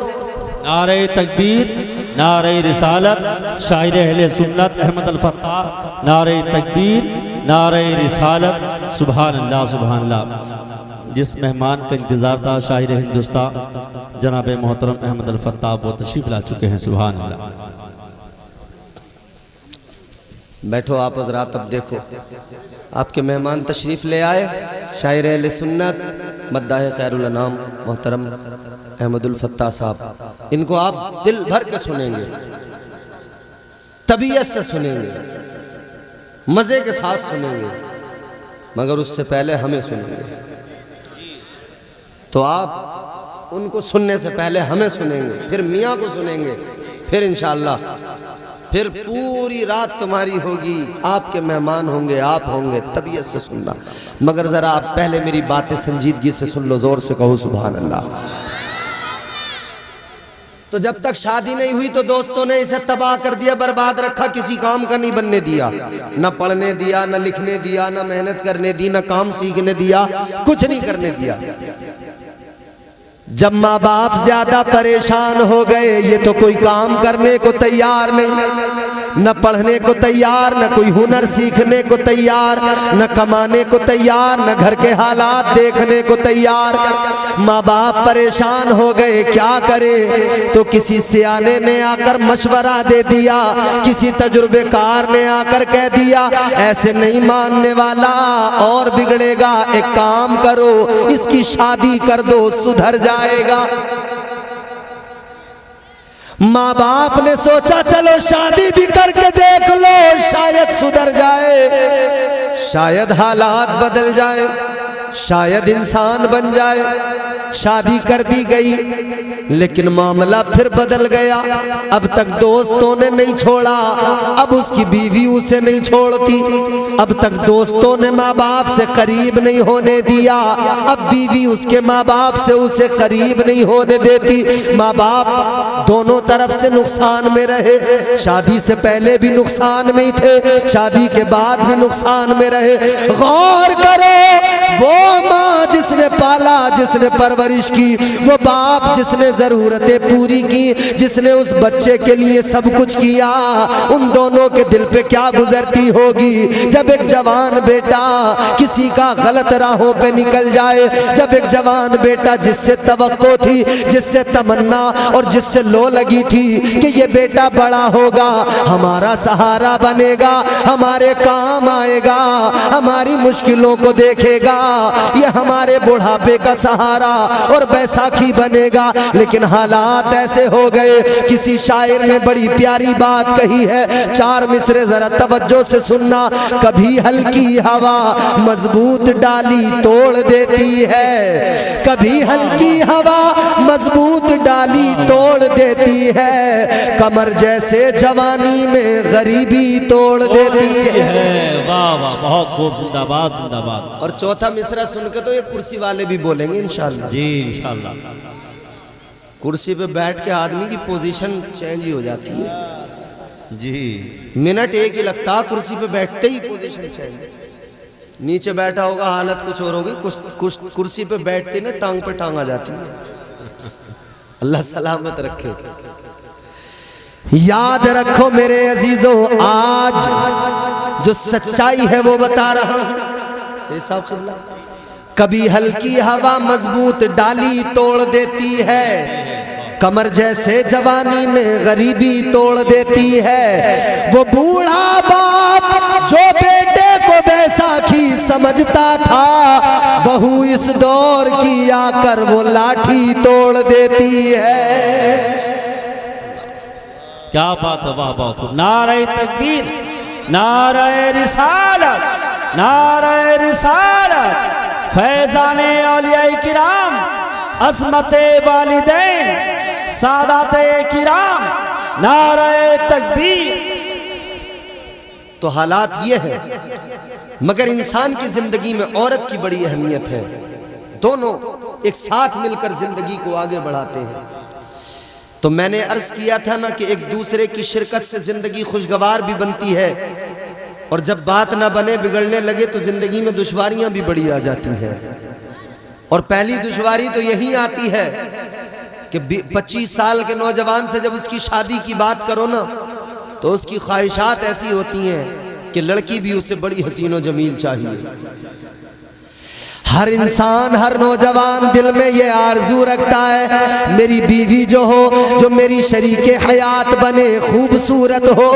नारे तकबीर, नारे रिसालत, शायर अहले सुन्नत अहमद अल फत्ताह, नारे तकबीर, नारे रिसालत, सुभान अल्लाह सुभान अल्लाह। जिस मेहमान का इंतज़ार था, शायर हिंदुस्तान जनाब मोहतरम अहमद अल फत्ताह, वो तशरीफ ला चुके हैं। सुभान अल्लाह। बैठो आप हज़रात, अब देखो आपके मेहमान तशरीफ़ ले आए, शायर अहले सुन्नत मद्दाह खैरुल अनाम मोहतरम अहमदुल फत्ताह साहब। इनको आप दिल भर के सुनेंगे, तबीयत से सुनेंगे, मज़े के साथ सुनेंगे, मगर उससे पहले हमें सुनेंगे। तो आप उनको सुनने से पहले हमें सुनेंगे, फिर मियाँ को सुनेंगे, फिर इंशाअल्लाह फिर पूरी रात तुम्हारी होगी, आपके मेहमान होंगे, आप होंगे। तबीयत से सुनना, मगर ज़रा आप पहले मेरी बातें संजीदगी से सुन लो, ज़ोर से कहो सुभान अल्लाह। तो जब तक शादी नहीं हुई तो दोस्तों ने इसे तबाह कर दिया, बर्बाद रखा, किसी काम का नहीं बनने दिया, न पढ़ने दिया, न लिखने दिया, न मेहनत करने दी, न काम सीखने दिया, कुछ नहीं करने दिया। जब माँ बाप ज्यादा परेशान हो गए, ये तो कोई काम करने को तैयार नहीं, न पढ़ने को तैयार, न कोई हुनर सीखने को तैयार, न कमाने को तैयार, न घर के हालात देखने को तैयार। माँ बाप परेशान हो गए, क्या करे? तो किसी सियाने ने आकर मशवरा दे दिया, किसी तजुर्बेकार ने आकर कह दिया ऐसे नहीं मानने वाला और बिगड़ेगा, एक काम करो इसकी शादी कर दो, सुधर जाएगा। माँ बाप ने सोचा चलो शादी भी करके देख लो, शायद सुधर जाए, शायद हालात बदल जाए, शायद इंसान बन जाए। शादी कर दी गई, लेकिन मामला फिर बदल गया। अब तक दोस्तों ने नहीं छोड़ा, अब उसकी बीवी उसे नहीं छोड़ती। अब तक दोस्तों ने माँ बाप से करीब नहीं होने दिया, अब बीवी उसके माँ बाप से उसे करीब नहीं होने देती। माँ बाप दोनों तरफ से नुकसान में रहे, शादी से पहले भी नुकसान में ही थे, शादी के बाद भी नुकसान में रहे। गौर करो, वो माँ जिसने पाला, जिसने परवरिश की, वो बाप जिसने जरूरतें पूरी की, जिसने उस बच्चे के लिए सब कुछ किया, उन दोनों के दिल पे क्या गुजरती होगी जब एक जवान बेटा किसी का गलत राहों पे निकल जाए, जब एक जवान बेटा जिससे तवक्को थी, जिससे तमन्ना और जिससे लो लगी थी कि ये बेटा बड़ा होगा, हमारा सहारा बनेगा, हमारे काम आएगा, हमारी मुश्किलों को देखेगा, ये हमारे बुढ़ापे का सहारा और बैसाखी बनेगा। लेकिन हालात ऐसे हो गए। किसी शायर ने बड़ी प्यारी बात कही है, 4 मिसरे जरा तवज्जो से सुनना। कभी हल्की हवा मजबूत डाली तोड़ देती है, कभी हल्की हवा मजबूत डाली तोड़ देती है, कमर जैसे जवानी में गरीबी तोड़ देती है। वाह वाह, बहुत खूब, जिंदाबाद जिंदाबाद। और चौथा मिसरा सुन के तो ये कुर्सी वाले भी बोलेंगे इंशाल्लाह। जी इंशाल्लाह। कुर्सी पे बैठ के आदमी की पोजीशन चेंज ही हो जाती है जी। मिनट एक ही लगता, कुर्सी पे बैठते ही पोजीशन चेंज। नीचे बैठा होगा हालत कुछ और होगी, कुर्सी पे बैठते ना टांग पे टांग आ जाती है। अल्लाह सलामत रखे। याद रखो मेरे अजीजों, आज जो सच्चाई है वो बता रहा हूं। कभी हल्की हवा मजबूत डाली तोड़ देती है, कमर जैसे जवानी में गरीबी तोड़ देती है। वो बूढ़ा बाप जो बेटे को बैसाखी समझता था, बहू इस दौर की आकर वो लाठी तोड़ देती है। क्या बात है, वाह बहुत खूब। नारे तकबीर, नारे रिसालत, नारे रिसालत, फैजाने औलियाए किराम, अज़मते वालिदैन, सादाते किराम, नारे तकबीर। तो हालात ये है, मगर इंसान की जिंदगी में औरत की बड़ी अहमियत है। दोनों एक साथ मिलकर जिंदगी को आगे बढ़ाते हैं। तो मैंने अर्ज किया था ना कि एक दूसरे की शिरकत से जिंदगी खुशगवार भी बनती है, और जब बात ना बने बिगड़ने लगे तो जिंदगी में दुश्वारियां भी बड़ी आ जाती हैं। और पहली दुश्वारी तो यही आती है कि 25 साल के नौजवान से जब उसकी शादी की बात करो ना, तो उसकी ख्वाहिशात ऐसी होती हैं कि लड़की भी उसे बड़ी हसीन व जमील चाहिए। हर इंसान, हर नौजवान दिल में ये आरजू रखता है, मेरी बीवी जो हो, जो मेरी शरीके हयात बने, खूबसूरत हो,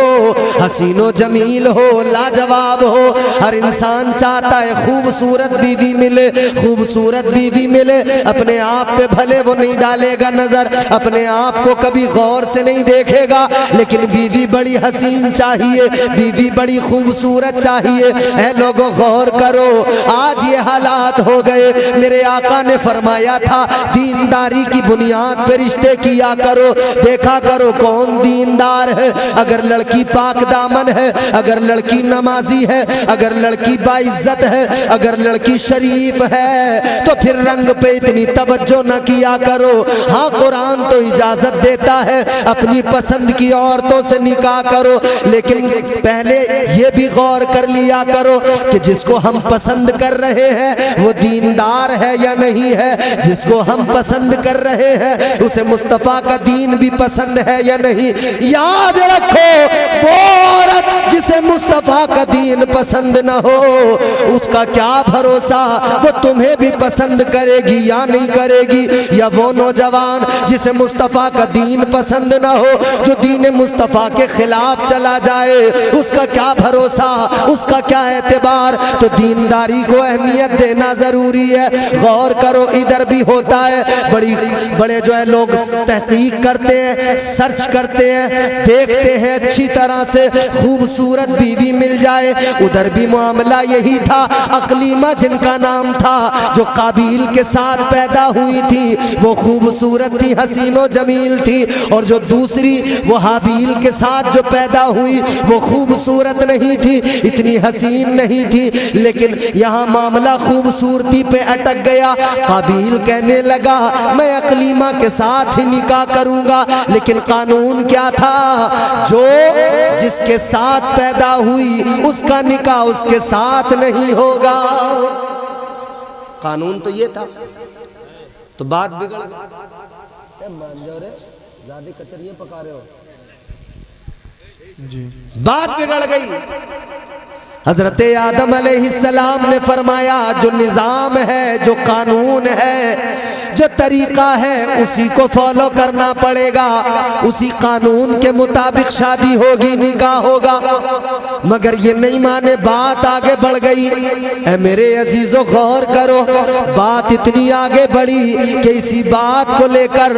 हसीनो जमील हो, लाजवाब हो। हर इंसान चाहता है खूबसूरत बीवी मिले, खूबसूरत बीवी मिले। अपने आप पे भले वो नहीं डालेगा नजर, अपने आप को कभी गौर से नहीं देखेगा, लेकिन बीवी बड़ी हसीन चाहिए, बीवी बड़ी खूबसूरत चाहिए। ऐ लोगों गौर करो, आज ये हालात हो गए। मेरे आका ने फरमाया था, दीनदारी की बुनियाद पर रिश्ते किया करो, देखा करो कौन दीनदार है। अगर लड़की पाक दामन है, अगर लड़की नमाजी है, अगर लड़की बाइज्जत है, अगर लड़की शरीफ है, तो फिर रंग पे इतनी तवज्जो न किया करो। हाँ, कुरान तो इजाजत देता है अपनी पसंद की औरतों से निकाह करो, लेकिन पहले ये भी गौर कर लिया करो कि जिसको हम पसंद कर रहे हैं वो दीनदार है या नहीं है। जिसको हम पसंद कर रहे हैं उसे मुस्तफा का दीन भी पसंद है या नहीं। याद रखो, वो औरत जिसे मुस्तफा का दीन पसंद न हो, उसका क्या भरोसा वो तुम्हें भी पसंद करेगी या नहीं करेगी। या वो नौजवान जिसे मुस्तफा का दीन पसंद न हो, जो दीन मुस्तफा के खिलाफ चला जाए, उसका क्या भरोसा, उसका क्या एतबार। तो दीनदारी को अहमियत देना जरूरी है। गौर करो, इधर भी होता है, बड़े जो है लोग तहकीक करते हैं, सर्च करते हैं, देखते हैं अच्छी तरह से खूबसूरत बीवी मिल जाए। उधर भी मामला यही था। अकलीमा जिनका नाम था, जो काबिल के साथ पैदा हुई थी, वो खूबसूरत थी, हसीनो जमील थी। और जो दूसरी वो हाबील के साथ जो पैदा हुई, वो खूबसूरत नहीं थी, इतनी हसीन नहीं थी। लेकिन यहाँ मामला खूबसूरती पे अटक गया। काबिल कहने लगा मैं अकलीमा के साथ ही निकाह करूंगा, लेकिन कानून क्या था, जो जिसके साथ पैदा हुई उसका निकाह उसके साथ नहीं होगा। कानून तो ये था। तो बात बिगड़ गई। मान जाओ रे, ज्यादा कचरियां पका रहे हो जी। बात बिगड़ गई। हजरत आदम अलैहिस्सलाम ने फरमाया, जो निज़ाम है, जो कानून है, जो तरीका है उसी को फॉलो करना पड़ेगा, उसी कानून के मुताबिक शादी होगी, निकाह होगा। मगर ये नहीं माने, बात आगे बढ़ गई। ऐ मेरे अजीजों गौर करो, बात इतनी आगे बढ़ी कि इसी बात को लेकर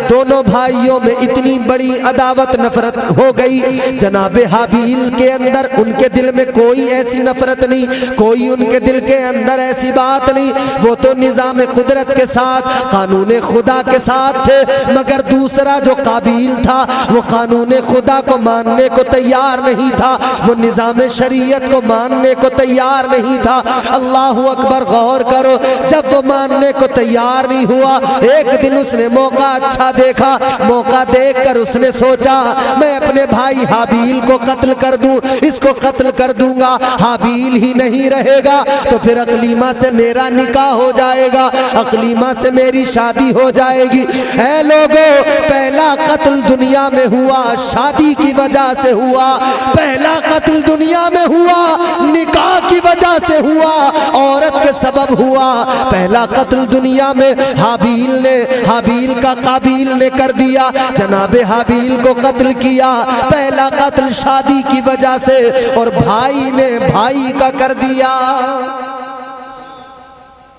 दोनों भाइयों में इतनी बड़ी अदावत नफरत हो गई। जनाबे हाबील के अंदर, उनके दिल में कोई ऐसी नफरत नहीं, कोई उनके दिल के अंदर ऐसी बात नहीं। वो तो निजाम कुदरत के साथ, कानून खुदा के साथ थे। मगर दूसरा जो काबिल था वो कानून खुदा को मानने को तैयार नहीं था, वो निजाम शरीयत को मानने को तैयार नहीं था। अल्लाह अकबर, गौर करो, जब वो मानने को तैयार नहीं हुआ, एक दिन उसने मौका अच्छा देखा। मौका देखकर उसने सोचा मैं अपने भाई हाबील को कत्ल कर दूं, इसको कत्ल कर दूंगा, हाबील ही नहीं रहेगा तो फिर अकलीमा से मेरा निकाह हो जाएगा, अकलीमा से मेरी शादी हो जाएगी। ऐ लोगों, पहला कत्ल दुनिया में हुआ शादी की वजह से हुआ, पहला कत्ल दुनिया में हुआ निकाह की वजह से हुआ, औरत के सबब हुआ। पहला कत्ल दुनिया में हाबील का काबिल ने कर दिया, जनाबे हाबील को कत्ल किया। पहला कत्ल शादी की वजह से और भाई ने भाई का कर दिया।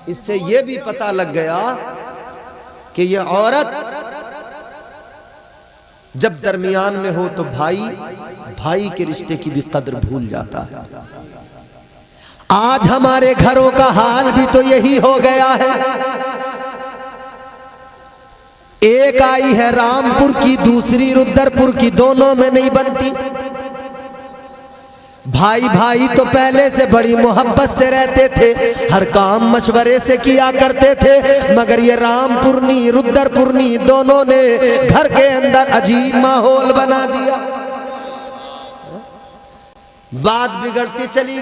इससे यह भी पता लग गया कि यह औरत जब दरमियान में हो तो भाई के रिश्ते की भी कदर भूल जाता है। आज हमारे घरों का हाल भी तो यही हो गया है। एक आई है रामपुर की, दूसरी रुद्रपुर की, दोनों में नहीं बनती। भाई तो पहले से बड़ी मोहब्बत से रहते थे, हर काम मशवरे से किया करते थे। मगर ये रामपुरनी रुद्रपुरनी दोनों ने घर के अंदर अजीब माहौल बना दिया। बात बिगड़ती चली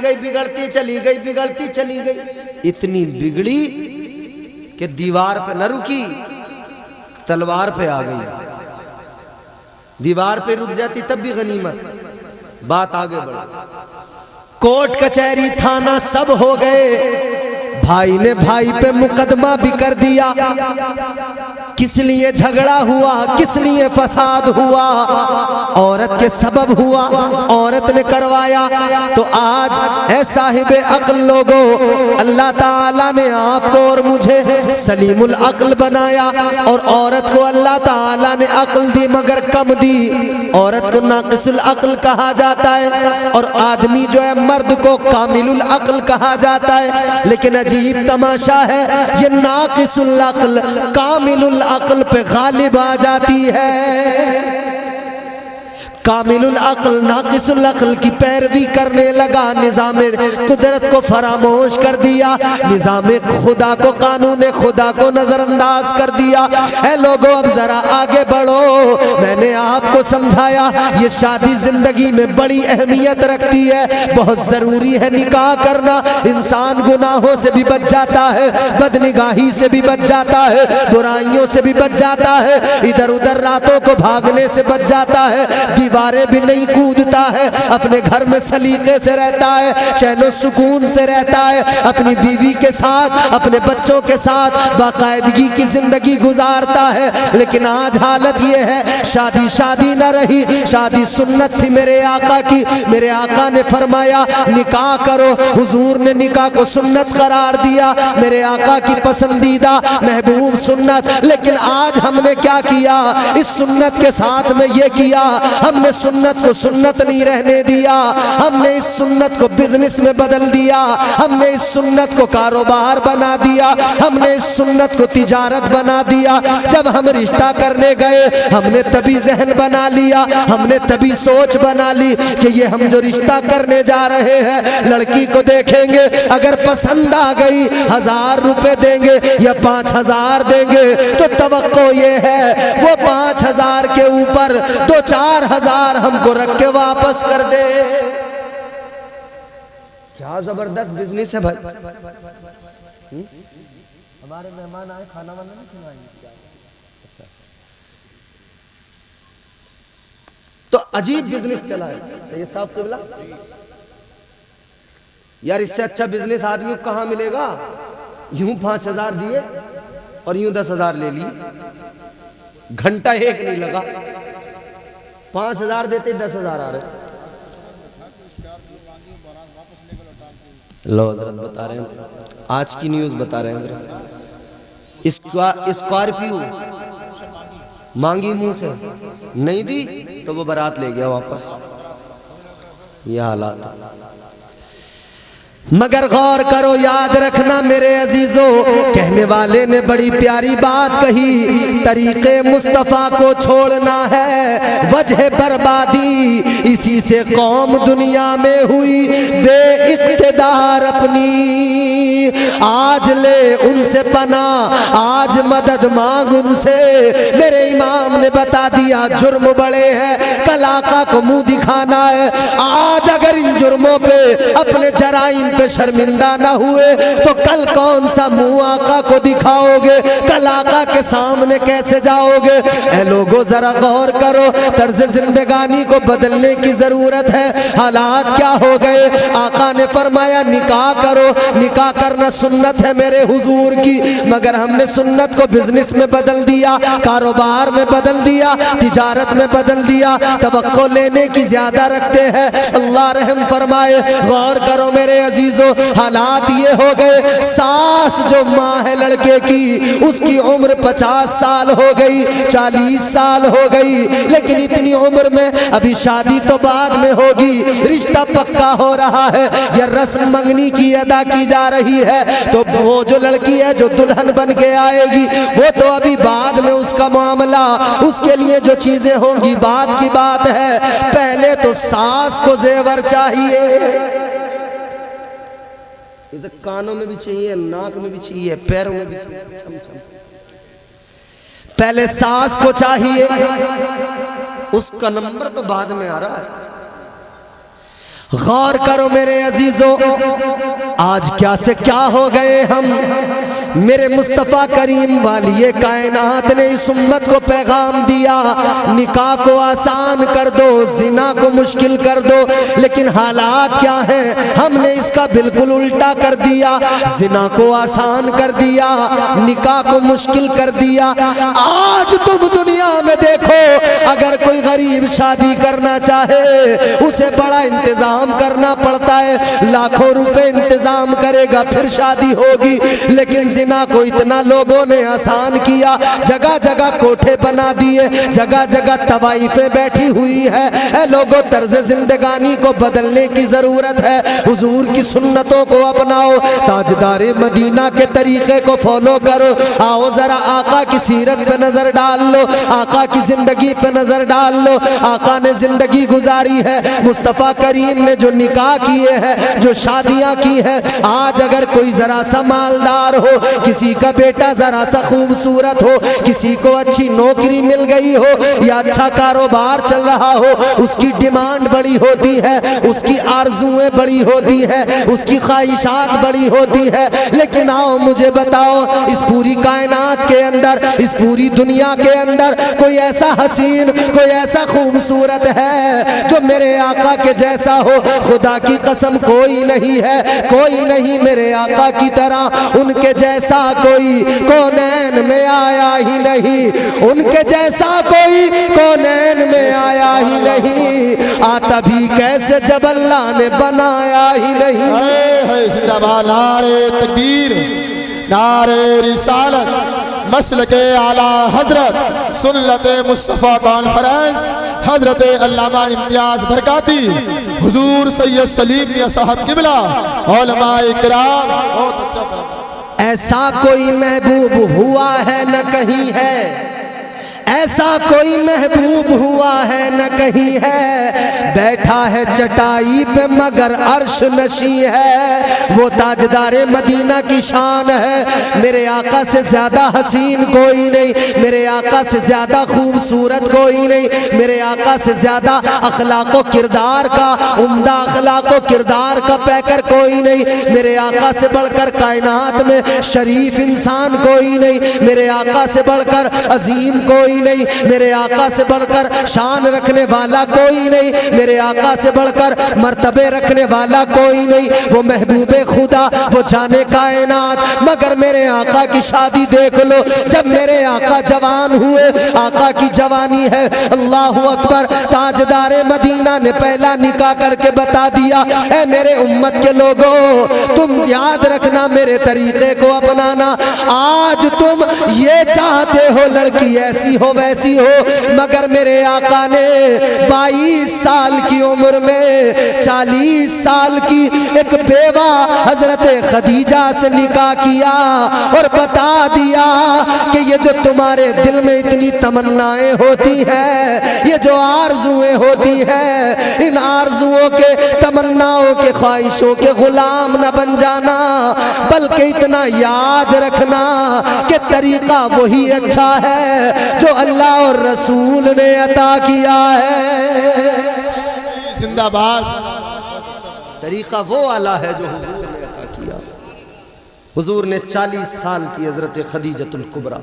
गई, इतनी बिगड़ी कि दीवार पे न रुकी, तलवार पे आ गई। दीवार पे रुक जाती तब भी गनीमत, बात आगे बढ़ी। कोर्ट कचहरी थाना सब हो गए, भाई ने भाई पे मुकदमा भी कर दिया। किस लिए झगड़ा हुआ, किस लिए फसाद हुआ, औरत के सबब हुआ, औरत ने करवाया। तो आज ऐ साहिबे अक्ल लोगों, अल्लाह ताला ने आपको और मुझे सलीमुल अक्ल बनाया और औरत को अल्लाह ताला ने अक्ल दी मगर कम दी। औरत को नाकिसुल अक्ल कहा जाता है और आदमी जो है मर्द को कामिलुल अक्ल कहा जाता है। लेकिन अजीब तमाशा है, ये नाकिसुल अक्ल कामिलुल अक्ल पे गालिब आ जाती है। कामिलुल अक्ल नाकिसुल अक्ल की पैरवी करने लगा, निज़ाम कुदरत को फरामोश कर दिया, निज़ाम खुदा को, कानून खुदा को नजरअंदाज कर दिया। ऐ लोगों, अब जरा आगे बढ़ो। मैंने आपको समझाया ये शादी जिंदगी में बड़ी अहमियत रखती है, बहुत जरूरी है निकाह करना। इंसान गुनाहों से भी बच जाता है, बदनिगाही से भी बच जाता है, बुराइयों से भी बच जाता है, इधर उधर रातों को भागने से बच जाता है, दीवारें भी नहीं कूदता है, अपने घर में सलीके से रहता है, चैनो सुकून से रहता है, अपनी बीवी के साथ, अपने बच्चों के साथ बाकायदगी की जिंदगी गुजारता है। लेकिन आज हालत ये है, शादी शादी न रही, शादी सुन्नत थी मेरे आका की। मेरे आका ने फरमाया निकाह करो, हुजूर ने निकाह को सुन्नत करार दिया, मेरे आका की पसंदीदा महबूब सुन्नत। लेकिन आज हमने क्या किया, इस सुन्नत के साथ में ये किया, हमने सुन्नत को सुन्नत नहीं रहने दिया, हमने इस सुन्नत को बिजनेस में बदल दिया, हमने इस सुन्नत को कारोबार बना दिया, हमने इस सुन्नत को तिजारत बना दिया। जब हम रिश्ता करने गए हमने तभी जहन बना लिया, हमने तभी सोच बना ली कि ये हम जो रिश्ता करने जा रहे हैं, लड़की को देखेंगे, अगर पसंद आ गई 1000 रुपए देंगे या 5000 देंगे, तो तवक्को ये है वो 5000 के ऊपर 2-4 हजार हमको रख के वापस कर दे। क्या जबरदस्त बिजनेस है भाई। हमारे मेहमान आए, खाना वाना नहीं खिलाएंगे? अच्छा, तो अजीब बिजनेस चला है सैयद साहब क़िबला। यार इससे अच्छा बिजनेस आदमी को कहाँ मिलेगा? यूं 5000 दिए और यूं 10,000 ले लिए, घंटा एक नहीं लगा, 5,000 देते 10,000 आ रहे। लो हजरत बता रहे हैं, आज की न्यूज़ बता रहे हैं। स्कॉर्पियो मांगी मुंह से, नहीं दी तो वो बारात ले गया वापस। यह हालात। मगर गौर करो, याद रखना मेरे अजीजों, कहने वाले ने बड़ी प्यारी बात कही, तरीके मुस्तफ़ा को छोड़ना है वजह बर्बादी, इसी से कौम दुनिया में हुई बेइक़्तिदार अपनी। आज ले उनसे पना, आज मदद मांग उनसे, मेरे इमाम ने बता दिया जुर्म बड़े हैं, कल आका को मुंह दिखाना है। आज अगर इन जुर्मों पे, अपने जराइम पे शर्मिंदा ना हुए तो कल कौन सा मुंह आका को दिखाओगे, कल आका के सामने कैसे जाओगे। ऐ लोगों जरा गौर करो, तर्ज जिंदगानी को बदलने की जरूरत है। हालात क्या हो गए, आका ने फरमाया निकाह करो, निकाह करना सुन्नत है मेरे हुजूर की, मगर हमने सुन्नत को बिजनेस में बदल दिया, कारोबार में बदल दिया, तिजारत में बदल दिया, तवक्को लेने की ज्यादा रखते हैं। अल्लाह रहम फरमाए। गौर करो मेरे अजीजों, हालात ये हो गए, सास जो माँ है लड़के की, उसकी उम्र 50 साल हो गई, 40 साल हो गई, लेकिन इतनी उम्र में अभी शादी तो बाद में होगी, रिश्ता पक्का हो रहा है या रस्म मंगनी की अदा की जा रही है, तो वो जो लड़की है जो दुल्हन बन के आएगी वो तो अभी बाद में उसका मामला, उसके लिए जो चीजें होंगी बाद की बात है। पहले तो सास को जेवर चाहिए, इधर कानों में भी चाहिए, नाक में भी चाहिए, पैरों में भी चाहिए, छम छम। पहले सास को चाहिए, उसका नंबर तो बाद में आ रहा है। गौर करो मेरे अजीजों, आज क्या से क्या हो गए हम। मेरे मुस्तफ़ा करीम वाली कायनात ने इस उम्मत को पैगाम दिया, निकाह को आसान कर दो, जिना को मुश्किल कर दो, लेकिन हालात क्या हैं, हमने इसका बिल्कुल उल्टा कर दिया, जिना को आसान कर दिया, निकाह को मुश्किल कर दिया। आज तुम दुनिया में देखो, अगर कोई गरीब शादी करना चाहे उसे बड़ा इंतजाम करना पड़ता है, लाखों रुपए इंतजाम करेगा फिर शादी होगी, लेकिन जिना को इतना लोगों ने आसान किया, जगह जगह कोठे बना दिए, जगह जगह तवाइफें बैठी हुई है। लोगों तर्ज जिंदगानी को बदलने की जरूरत है, हुजूर की सुन्नतों को अपनाओ, ताजदारे मदीना के तरीके को फॉलो करो। आओ जरा आका की सीरत पे नजर डाल लो, आका की जिंदगी पे नजर डाल लो। आका ने जिंदगी गुजारी है, मुस्तफ़ा करीम ने जो निकाह किए हैं, जो शादियां की है, आज अगर कोई जरा सा मालदार हो, किसी का बेटा जरा सा खूबसूरत हो, किसी को अच्छी नौकरी मिल गई हो या अच्छा कारोबार चल रहा हो, उसकी डिमांड बड़ी होती है, उसकी आरजुएं बड़ी होती है, उसकी ख्वाहिशात बड़ी होती है। लेकिन आओ मुझे बताओ, इस पूरी कायनात के अंदर, इस पूरी दुनिया के अंदर कोई ऐसा हसीन, कोई ऐसा खूबसूरत है जो मेरे आका के जैसा हो? खुदा की कसम कोई नहीं है, कोई नहीं मेरे आका की तरह, उनके जैसा कोई कौनैन में आया ही नहीं, उनके जैसा कोई कौनैन में आया ही नहीं, आता भी कैसे जब अल्लाह ने बनाया ही नहीं। है जिंदाबाद नारे तकबीर, नारे रिसालत, मसलके आला हजरत, सुन्नते मुस्तफ़ा कॉन्फ्रेंस, हजरत अल्लामा इम्तियाज बरकाती, हुजूर सैयद सलीम मियां साहब किबला, उलमाए किराम। बहुत अच्छा। ऐसा कोई महबूब हुआ है न कहीं है, ऐसा कोई महबूब हुआ है न कहीं है, बैठा है चटाई पे मगर अर्श नशी है, वो ताजदारे मदीना की शान है। मेरे आका से ज्यादा हसीन कोई नहीं, मेरे आका से ज्यादा खूबसूरत कोई नहीं, मेरे आका से ज्यादा अखलाको किरदार का, उम्दा अखलाको किरदार का पैकर कोई नहीं, मेरे आका से बढ़कर कायनात में शरीफ इंसान कोई नहीं, मेरे आका से बढ़कर अजीम कोई नहीं, मेरे आका से बढ़कर शान रखने वाला कोई नहीं, मेरे आका से बढ़कर मर्तबे रखने वाला कोई नहीं। वो महबूबे खुदा, वो जाने कायनात। मगर मेरे आका की शादी देख लो, जब मेरे आका जवान हुए, आका की जवानी है, अल्लाह अकबर, ताजदारे मदीना ने पहला निकाह करके बता दिया, ऐ मेरे उम्मत के लोगों, तुम याद रखना, मेरे तरीके को अपनाना। आज तुम ये चाहते हो लड़की ऐसी हो वैसी हो, मगर मेरे आका ने 22 साल की उम्र में 40 साल की एक बेवा हजरत खदीजा से निकाह किया और बता दिया कि ये जो तुम्हारे दिल में इतनी तमन्नाएं होती हैं, ये जो आरजुएं होती हैं, इन आरजुओं के, तमन्नाओं के, ख्वाहिशों के गुलाम न बन जाना, बल्कि इतना याद रखना कि तरीका वही अच्छा है जो अल्लाह और रसूल ने अता किया है। जिंदाबाद। तरीका वो वाला है जो हुजूर ने अता किया। हुजूर ने 40 साल की हजरत खदीजतुल कुबरा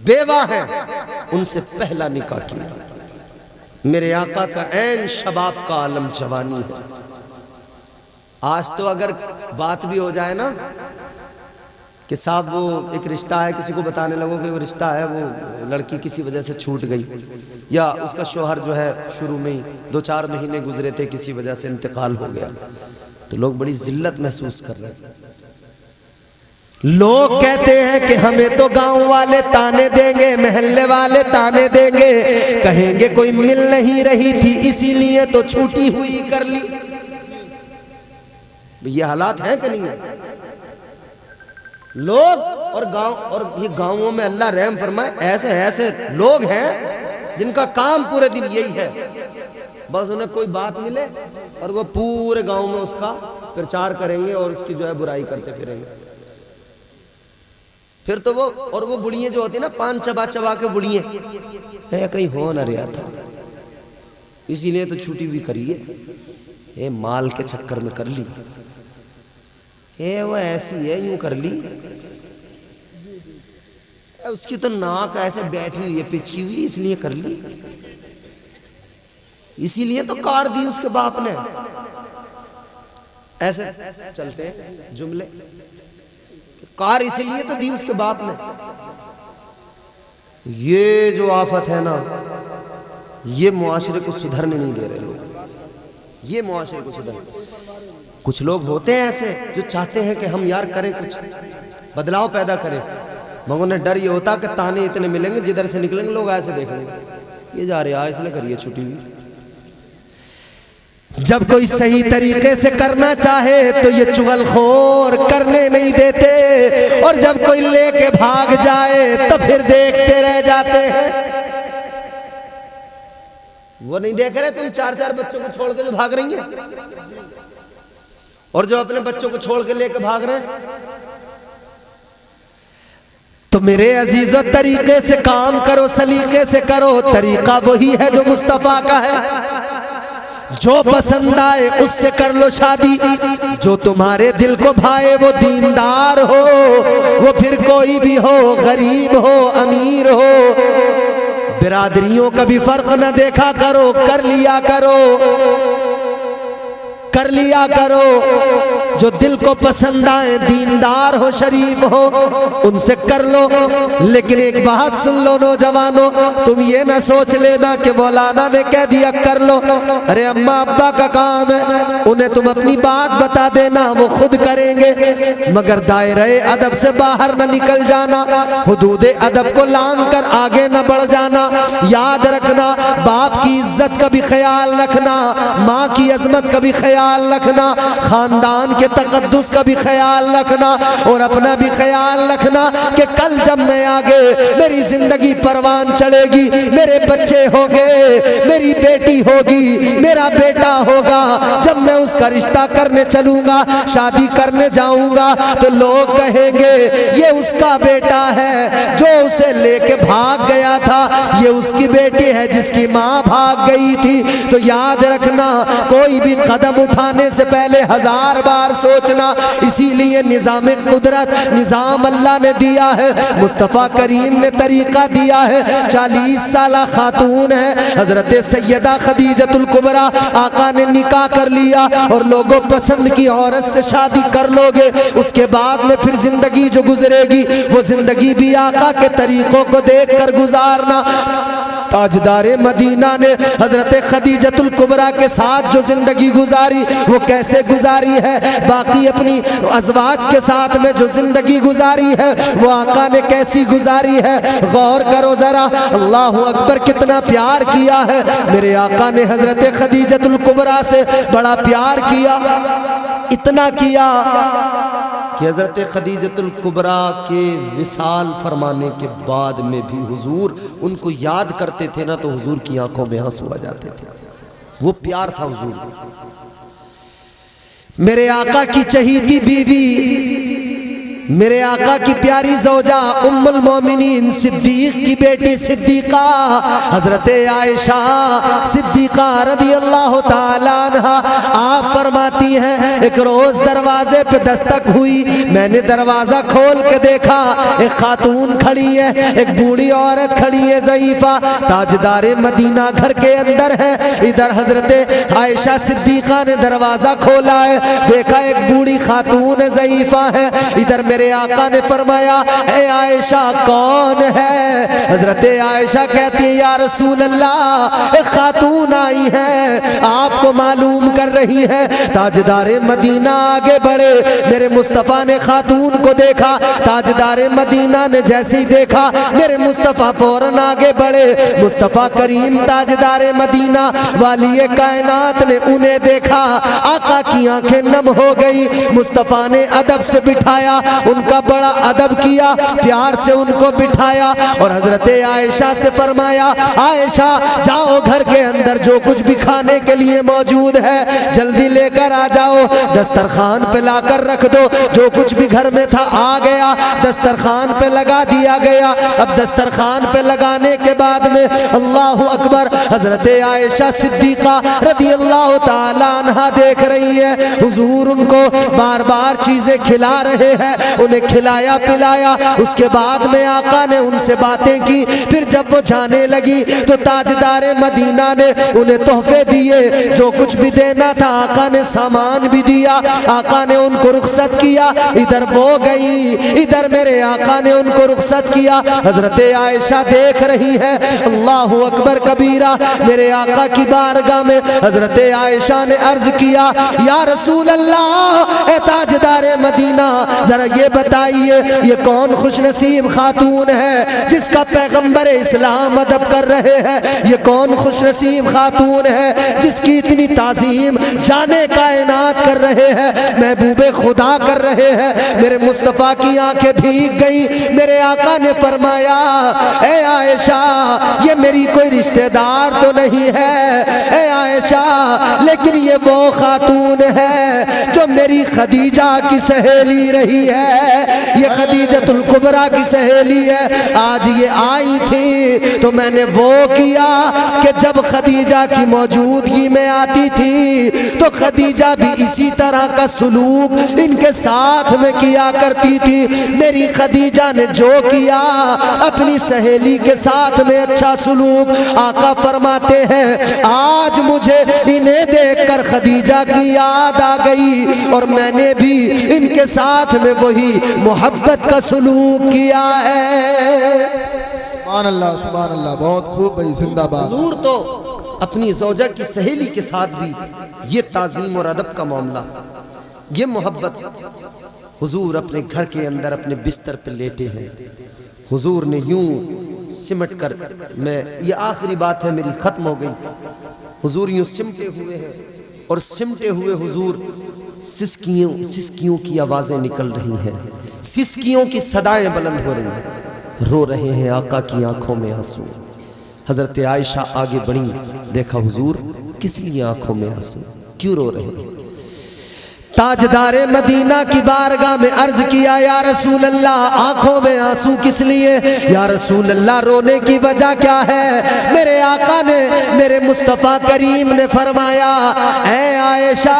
बेवा है, उनसे पहला निकाह किया। मेरे आका का ऐन शबाब का आलम जवानी है। आज तो अगर बात भी हो जाए ना कि साहब वो एक रिश्ता है, किसी को बताने लगो कि वो रिश्ता है, वो लड़की किसी वजह से छूट गई, या उसका शौहर जो है शुरू में ही 2-4 महीने गुजरे थे, किसी वजह से इंतकाल हो गया, तो लोग बड़ी जिल्लत महसूस कर रहे हैं। लोग कहते हैं कि हमें तो गांव वाले ताने देंगे, मोहल्ले वाले ताने देंगे, कहेंगे कोई मिल नहीं रही थी इसीलिए तो छूटी हुई कर ली। ये हालात हैं कि नहीं है? लोग और गांव, और ये गांवों में अल्लाह रहम फरमाए, ऐसे ऐसे लोग हैं जिनका काम पूरे दिन यही है, बस उन्हें कोई बात मिले और वो पूरे गांव में उसका प्रचार करेंगे और उसकी जो है बुराई करते फिरेंगे। फिर तो वो, और वो बुढ़ियाँ जो होती है ना, पान चबा चबा के बुढ़ियाँ, कहीं हो न रहा था इसीलिए तो छुट्टी भी करी है, माल के चक्कर में कर ली, वो ऐसी है यूं कर ली, उसकी तो नाक ऐसे बैठी हुई है, पिछी हुई, इसलिए कर ली, इसीलिए तो कार दी उसके बाप ने। ऐसे चलते हैं जुमले, कार इसलिए तो दी उसके बाप ने। ये जो आफत है ना, ये मुआशरे को सुधरने नहीं दे रहे लोग, ये मुआशरे को सुधरने। कुछ लोग होते हैं ऐसे जो चाहते हैं कि हम यार करें, कुछ बदलाव पैदा करें, मगर उन्हें डर ये होता कि ताने इतने मिलेंगे, जिधर से निकलेंगे लोग ऐसे देखेंगे, ये जा रहे हैं इसने करिए छुट्टी हुई। जब कोई सही तरीके से करना चाहे तो ये चुगलखोर करने नहीं देते, और जब कोई लेके भाग जाए तो फिर देखते रह जाते हैं। वो नहीं देख रहे तुम 4-4 बच्चों को छोड़ के जो भाग रही हैं, और जो अपने बच्चों को छोड़ के लेके भाग रहे हैं। तो मेरे अजीजों, तरीके से काम करो, सलीके से करो, तरीका वही है जो मुस्तफा का है। जो पसंद आए उससे कर लो शादी, जो तुम्हारे दिल को भाए, वो दीनदार हो, वो फिर कोई भी हो, गरीब हो, अमीर हो, बिरादरियों का भी फर्क न देखा करो, कर लिया करो, कर लिया करो। जो दिल को पसंद आए, दीनदार हो, शरीफ हो, उनसे कर लो। लेकिन एक बात सुन लो नौजवानों, तुम ये ना सोच लेना कि मौलाना ने कह दिया कर लो, अरे अम्मा अब्बा का काम है, उन्हें तुम अपनी बात बता देना, वो खुद करेंगे, मगर दायरे अदब से बाहर न निकल जाना, हुदूदे अदब को लांघ कर आगे न बढ़ जाना। याद रखना, बाप की इज्जत का भी ख्याल रखना, माँ की अजमत का भी ख्याल रखना, खानदान के तकद्दुस का भी ख्याल रखना, और अपना भी ख्याल रखना कि कल जब मैं आगे, मेरी जिंदगी परवान चढ़ेगी, मेरे बच्चे होंगे, मेरी बेटी होगी, मेरा बेटा होगा, जब मैं उसका रिश्ता करने चलूंगा, शादी करने जाऊंगा, तो लोग कहेंगे ये उसका बेटा है जो उसे लेके भाग गया था, ये उसकी बेटी है जिसकी माँ भाग गई थी। तो याद रखना, कोई भी कदम उठाने से पहले 1000 बार सोचना। इसीलिए निज़ाम कुदरत, निज़ाम अल्लाह ने दिया है, मुस्तफ़ा करीम ने तरीका दिया है। 40 साला खातून है हजरत सैयदा खदीजतुल कुबरा, आका ने निकाह कर लिया और लोगों पसंद की औरत से शादी कर लोगे, उसके बाद में फिर जिंदगी जो गुजरेगी वो जिंदगी भी आका के तरीकों को देख कर गुजारना। ताजदारे मदीना ने हजरत खदीजतुल कुबरा के साथ जो जिंदगी गुजारी वो कैसे गुजारी है, बाकी अपनी अज़वाज के साथ में जो जिंदगी गुजारी है वो आका ने कैसी गुजारी है, गौर करो जरा। अल्लाह अकबर, कितना प्यार किया है मेरे आका ने हजरत खदीजतुल कुबरा से, बड़ा प्यार किया, इतना किया कि हजरत खदीजतुल कुबरा के विसाल फरमाने के बाद में भी हुजूर उनको याद करते थे ना तो हुजूर की आंखों में आंसू आ जाते थे। वो प्यार था हुजूर। मेरे आका की चहीती बीवी, मेरे आका की प्यारी ज़ौजा उम्मुल मोमिनीन सिद्दीक की बेटी सिद्दीका हजरत आयशा सिद्दीका रदी अल्लाह ताला अन्हा, आप फरमाती हैं एक रोज दरवाजे पे दस्तक हुई, मैंने दरवाजा खोल के देखा, एक खातून खड़ी है, एक बूढ़ी औरत खड़ी है ज़ईफा, ताजदारे मदीना घर के अंदर है। इधर हजरत आयशा सिद्दीका ने दरवाजा खोला है, देखा एक बूढ़ी खातून है ज़ईफा है। इधर मेरे आका ने फरमाया ए आयशा कौन है? हजरत आयशा कहती है या रसूल अल्लाह एक खातून आई है, आपको मालूम कर रही है। ताजदारे मदीना आगे बढ़े, मेरे मुस्तफ़ा ने खातून को देखा, ताजदारे मदीना ने जैसे ही देखा मेरे मुस्तफ़ा फौरन आगे बढ़े। मुस्तफ़ा करीम ताजदारे मदीना वाली कायनात ने उन्हें देखा, आका की आंखें नम हो गई। मुस्तफ़ा ने अदब से बिठाया, उनका बड़ा अदब किया, प्यार से उनको बिठाया और हजरत आयशा से फरमाया आयशा जाओ घर के अंदर जो कुछ भी खाने के लिए मौजूद है जल्दी लेकर आ जाओ, दस्तरखान पे लाकर रख दो। जो कुछ भी घर में था आ गया, दस्तरखान पे लगा दिया गया। अब दस्तरखान पे लगाने के बाद में अल्लाह अकबर, हजरत आयशा सिद्दीका रदी अल्लाह ताला अन्हा देख रही है हुजूर उनको बार बार चीजें खिला रहे हैं, उन्हें खिलाया पिलाया। उसके बाद में आका ने उनसे बातें की। फिर जब वो जाने लगी तो ताजदारे मदीना ने उन्हें तोहफे दिए, जो कुछ भी देना था आका ने सामान भी दिया। आका ने उनको रुखसत किया, इधर वो गई, इधर मेरे आका ने उनको रुखसत किया। हजरत आयशा देख रही है, अल्लाह अकबर कबीरा। मेरे आका की बारगाह में हजरत आयशा ने अर्ज किया या रसूल अल्लाह ए ताजदारे मदीना जरा ये बताइए ये कौन खुशनसीब खातून है जिसका पैगंबर इस्लाम अदब कर रहे हैं? ये कौन खुशनसीब खातून है जिसकी इतनी ताजीम जाने कायनात कर रहे हैं, महबूबे खुदा कर रहे हैं? मेरे मुस्तफ़ा की आंखें भीग गई। मेरे आका ने फरमाया ए आयशा ये मेरी कोई रिश्तेदार तो नहीं है ए आयशा, लेकिन ये वो खातून है जो मेरी खदीजा की सहेली रही है, ये खदीजतुल कुबरा की सहेली है। आज ये आई थी तो मैंने वो किया कि जब खदीजा की मौजूदगी में आती थी तो खदीजा भी इसी तरह का सुलूक इनके साथ में किया करती थी। मेरी खदीजा ने जो किया अपनी सहेली के साथ में अच्छा सुलूक, आका फरमाते हैं आज मुझे इन्हें देखकर खदीजा की याद आ गई और मैंने भी इनके साथ में वही मोहब्बत का सुलूक किया है। सुभान अल्लाह, बहुत खूब भाई, जिंदाबाद। हुजूर तो अपनी ज़ौजा की सहेली के साथ भी ये ताज़ीम और अदब का मामला, ये मोहब्बत। हुजूर अपने घर के अंदर अपने बिस्तर पे लेटे हैं, हुजूर ने यूं सिमट कर, मैं ये आखिरी बात है मेरी ख़त्म हो गई, हुजूर यूं सिमटे हुए हैं और सिमटे हुए हुजूर सिसकियों की आवाज़ें निकल रही हैं, सिसकियों की सदाएं बुलंद हो रही हैं, रो रहे हैं आका की आंखों में आंसू। हज़रत आयशा आगे बढ़ी, देखा हुजूर किस लिए आंखों में आंसू, क्यों रो रहे हैं? ताजदारे मदीना की बारगाह में अर्ज किया, या रसूल अल्लाह आंखों में आंसू किस लिए? या रसूल अल्लाह रोने की वजह क्या है? मेरे आका ने, मेरे मुस्तफ़ा करीम ने फरमाया, ऐ आयशा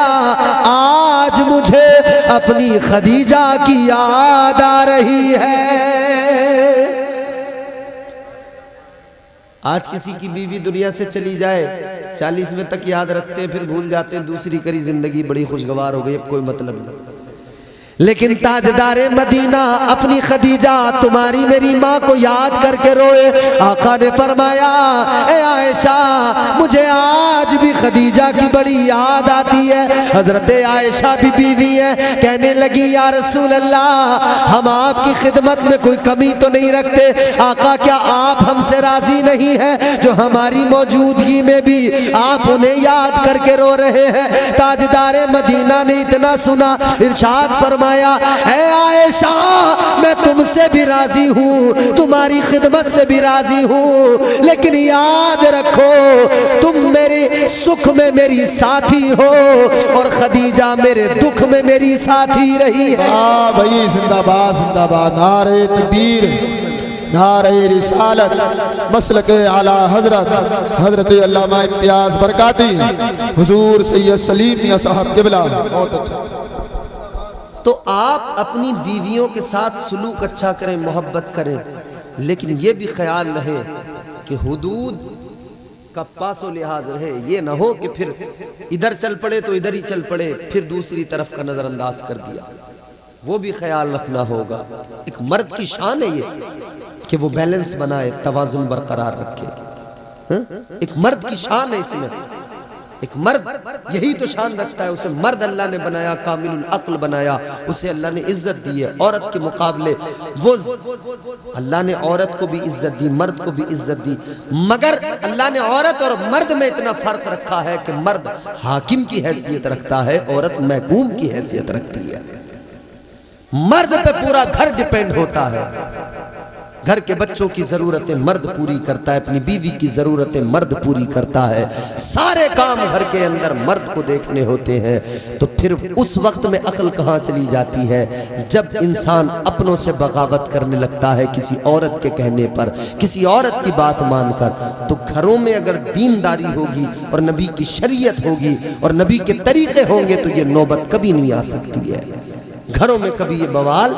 आज मुझे अपनी खदीजा की याद आ रही है। आज किसी की बीवी दुनिया से चली जाए 40 में तक याद रखते हैं, फिर भूल जाते हैं, दूसरी करी जिंदगी बड़ी खुशगवार हो गई, अब कोई मतलब नहीं। लेकिन ताजदारे मदीना अपनी खदीजा तुम्हारी मेरी माँ को याद करके रोए। आका ने फरमाया, ए आयशा मुझे आज भी खदीजा की बड़ी याद आती है। हजरत आयशा भी बीवी है, कहने लगी, या रसूल अल्लाह हम आपकी खिदमत में कोई कमी तो नहीं रखते। आका क्या आप हमसे राजी नहीं है जो हमारी मौजूदगी में भी आप उन्हें याद करके रो रहे हैं? ताजदारे मदीना ने इतना सुना, इरशाद फरमा, ऐ आयशा मैं तुमसे भी राजी हूँ, तुम्हारी खिदमत से भी राजी हूँ, लेकिन याद रखो तुम मेरे सुख में मेरी साथी हो और खदीजा मेरे दुख में मेरी साथी रही है। वाह भाई, जिंदाबाद जिंदाबाद, नारे तकबीर, नारे रिसालत, मसलक आला हजरत हजरत अल्लामा इम्तियाज बरकाती हुजूर सैयद सलीम मियां साहब क़िबला। बहुत अच्छा। तो आप अपनी बीवियों के साथ सलूक अच्छा करें, मोहब्बत करें, लेकिन ये भी ख्याल रहे कि हुदूद का पासो लिहाज रहे। ये ना हो कि फिर इधर चल पड़े तो इधर ही चल पड़े, फिर दूसरी तरफ का नज़रअंदाज कर दिया। वो भी ख्याल रखना होगा। एक मर्द की शान है ये कि वो बैलेंस बनाए, तवाज़ुन बरकरार रखे। एक मर्द की शान है इसमें। एक मर्द यही तो शान रखता है, उसे मर्द अल्लाह ने बनाया, कामिलुल अक्ल बनाया, उसे अल्लाह ने इज्जत दी है। औरत के मुकाबले वो अल्लाह ने औरत को भी इज्जत दी, मर्द को भी इज्जत दी, मगर अल्लाह ने औरत और मर्द में इतना फर्क रखा है कि मर्द हाकिम की हैसियत रखता है, औरत महकूम की हैसियत रखती है। मर्द पे पूरा घर डिपेंड होता है। घर के बच्चों की ज़रूरतें मर्द पूरी करता है, अपनी बीवी की ज़रूरतें मर्द पूरी करता है, सारे काम घर के अंदर मर्द को देखने होते हैं। तो फिर उस वक्त में अक्ल कहाँ चली जाती है? जब इंसान अपनों से बगावत करने लगता है किसी औरत के कहने पर, किसी औरत की बात मानकर। तो घरों में अगर दीनदारी होगी और नबी की शरीयत होगी और नबी के तरीक़े होंगे तो ये नौबत कभी नहीं आ सकती है। घरों में कभी ये बवाल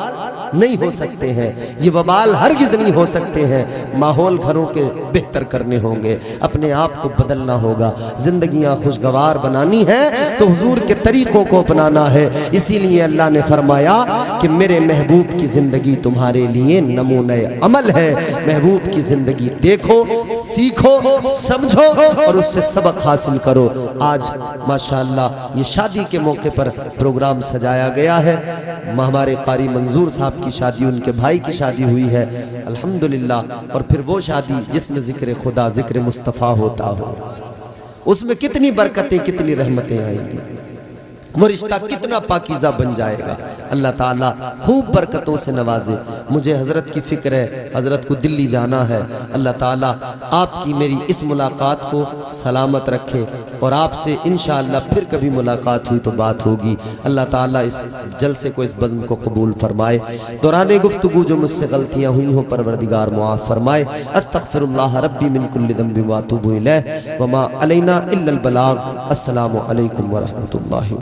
नहीं हो सकते हैं, ये वबाल हरगिज़ नहीं हो सकते हैं। माहौल घरों के बेहतर करने होंगे, अपने आप को बदलना होगा। ज़िंदगियाँ खुशगवार बनानी है तो हुजूर के तरीक़ों को अपनाना है। इसीलिए अल्लाह ने फरमाया कि मेरे महबूब की ज़िंदगी तुम्हारे लिए नमूने अमल है। महबूब की ज़िंदगी देखो, सीखो, समझो और उससे सबक हासिल करो। आज माशाअल्लाह ये शादी के मौके पर प्रोग्राम सजाया गया है। हमारे कारी मंजूर साहब की शादी, उनके भाई की शादी हुई है अल्हम्दुलिल्लाह। और फिर वो शादी जिसमें ज़िक्र खुदा, ज़िक्र मुस्तफ़ा होता हो, उसमें कितनी बरकतें, कितनी रहमतें आएंगी, वो रिश्ता कितना पाकीज़ा बन जाएगा। अल्लाह ताला खूब बरकतों से नवाजे। मुझे हज़रत की फ़िक्र है, हज़रत को दिल्ली जाना है। अल्लाह ताला आपकी मेरी इस मुलाकात को सलामत रखे और आपसे इंशाअल्लाह फिर कभी मुलाकात हुई तो बात होगी। अल्लाह ताला इस जलसे को, इस बज़्म को कबूल फरमाए। दौरान गुफ्तगू जो मुझसे गलतियाँ हुई हों परवरदिगार मुआफ़ फरमाए। अस्तग़फ़िरुल्लाह रब्बी मिन कुल्लि ज़ंबिन व अतूबु इलैह व मा अलैना इल्लल बलाग। अस्सलामु अलैकुम व रहमतुल्लाहि।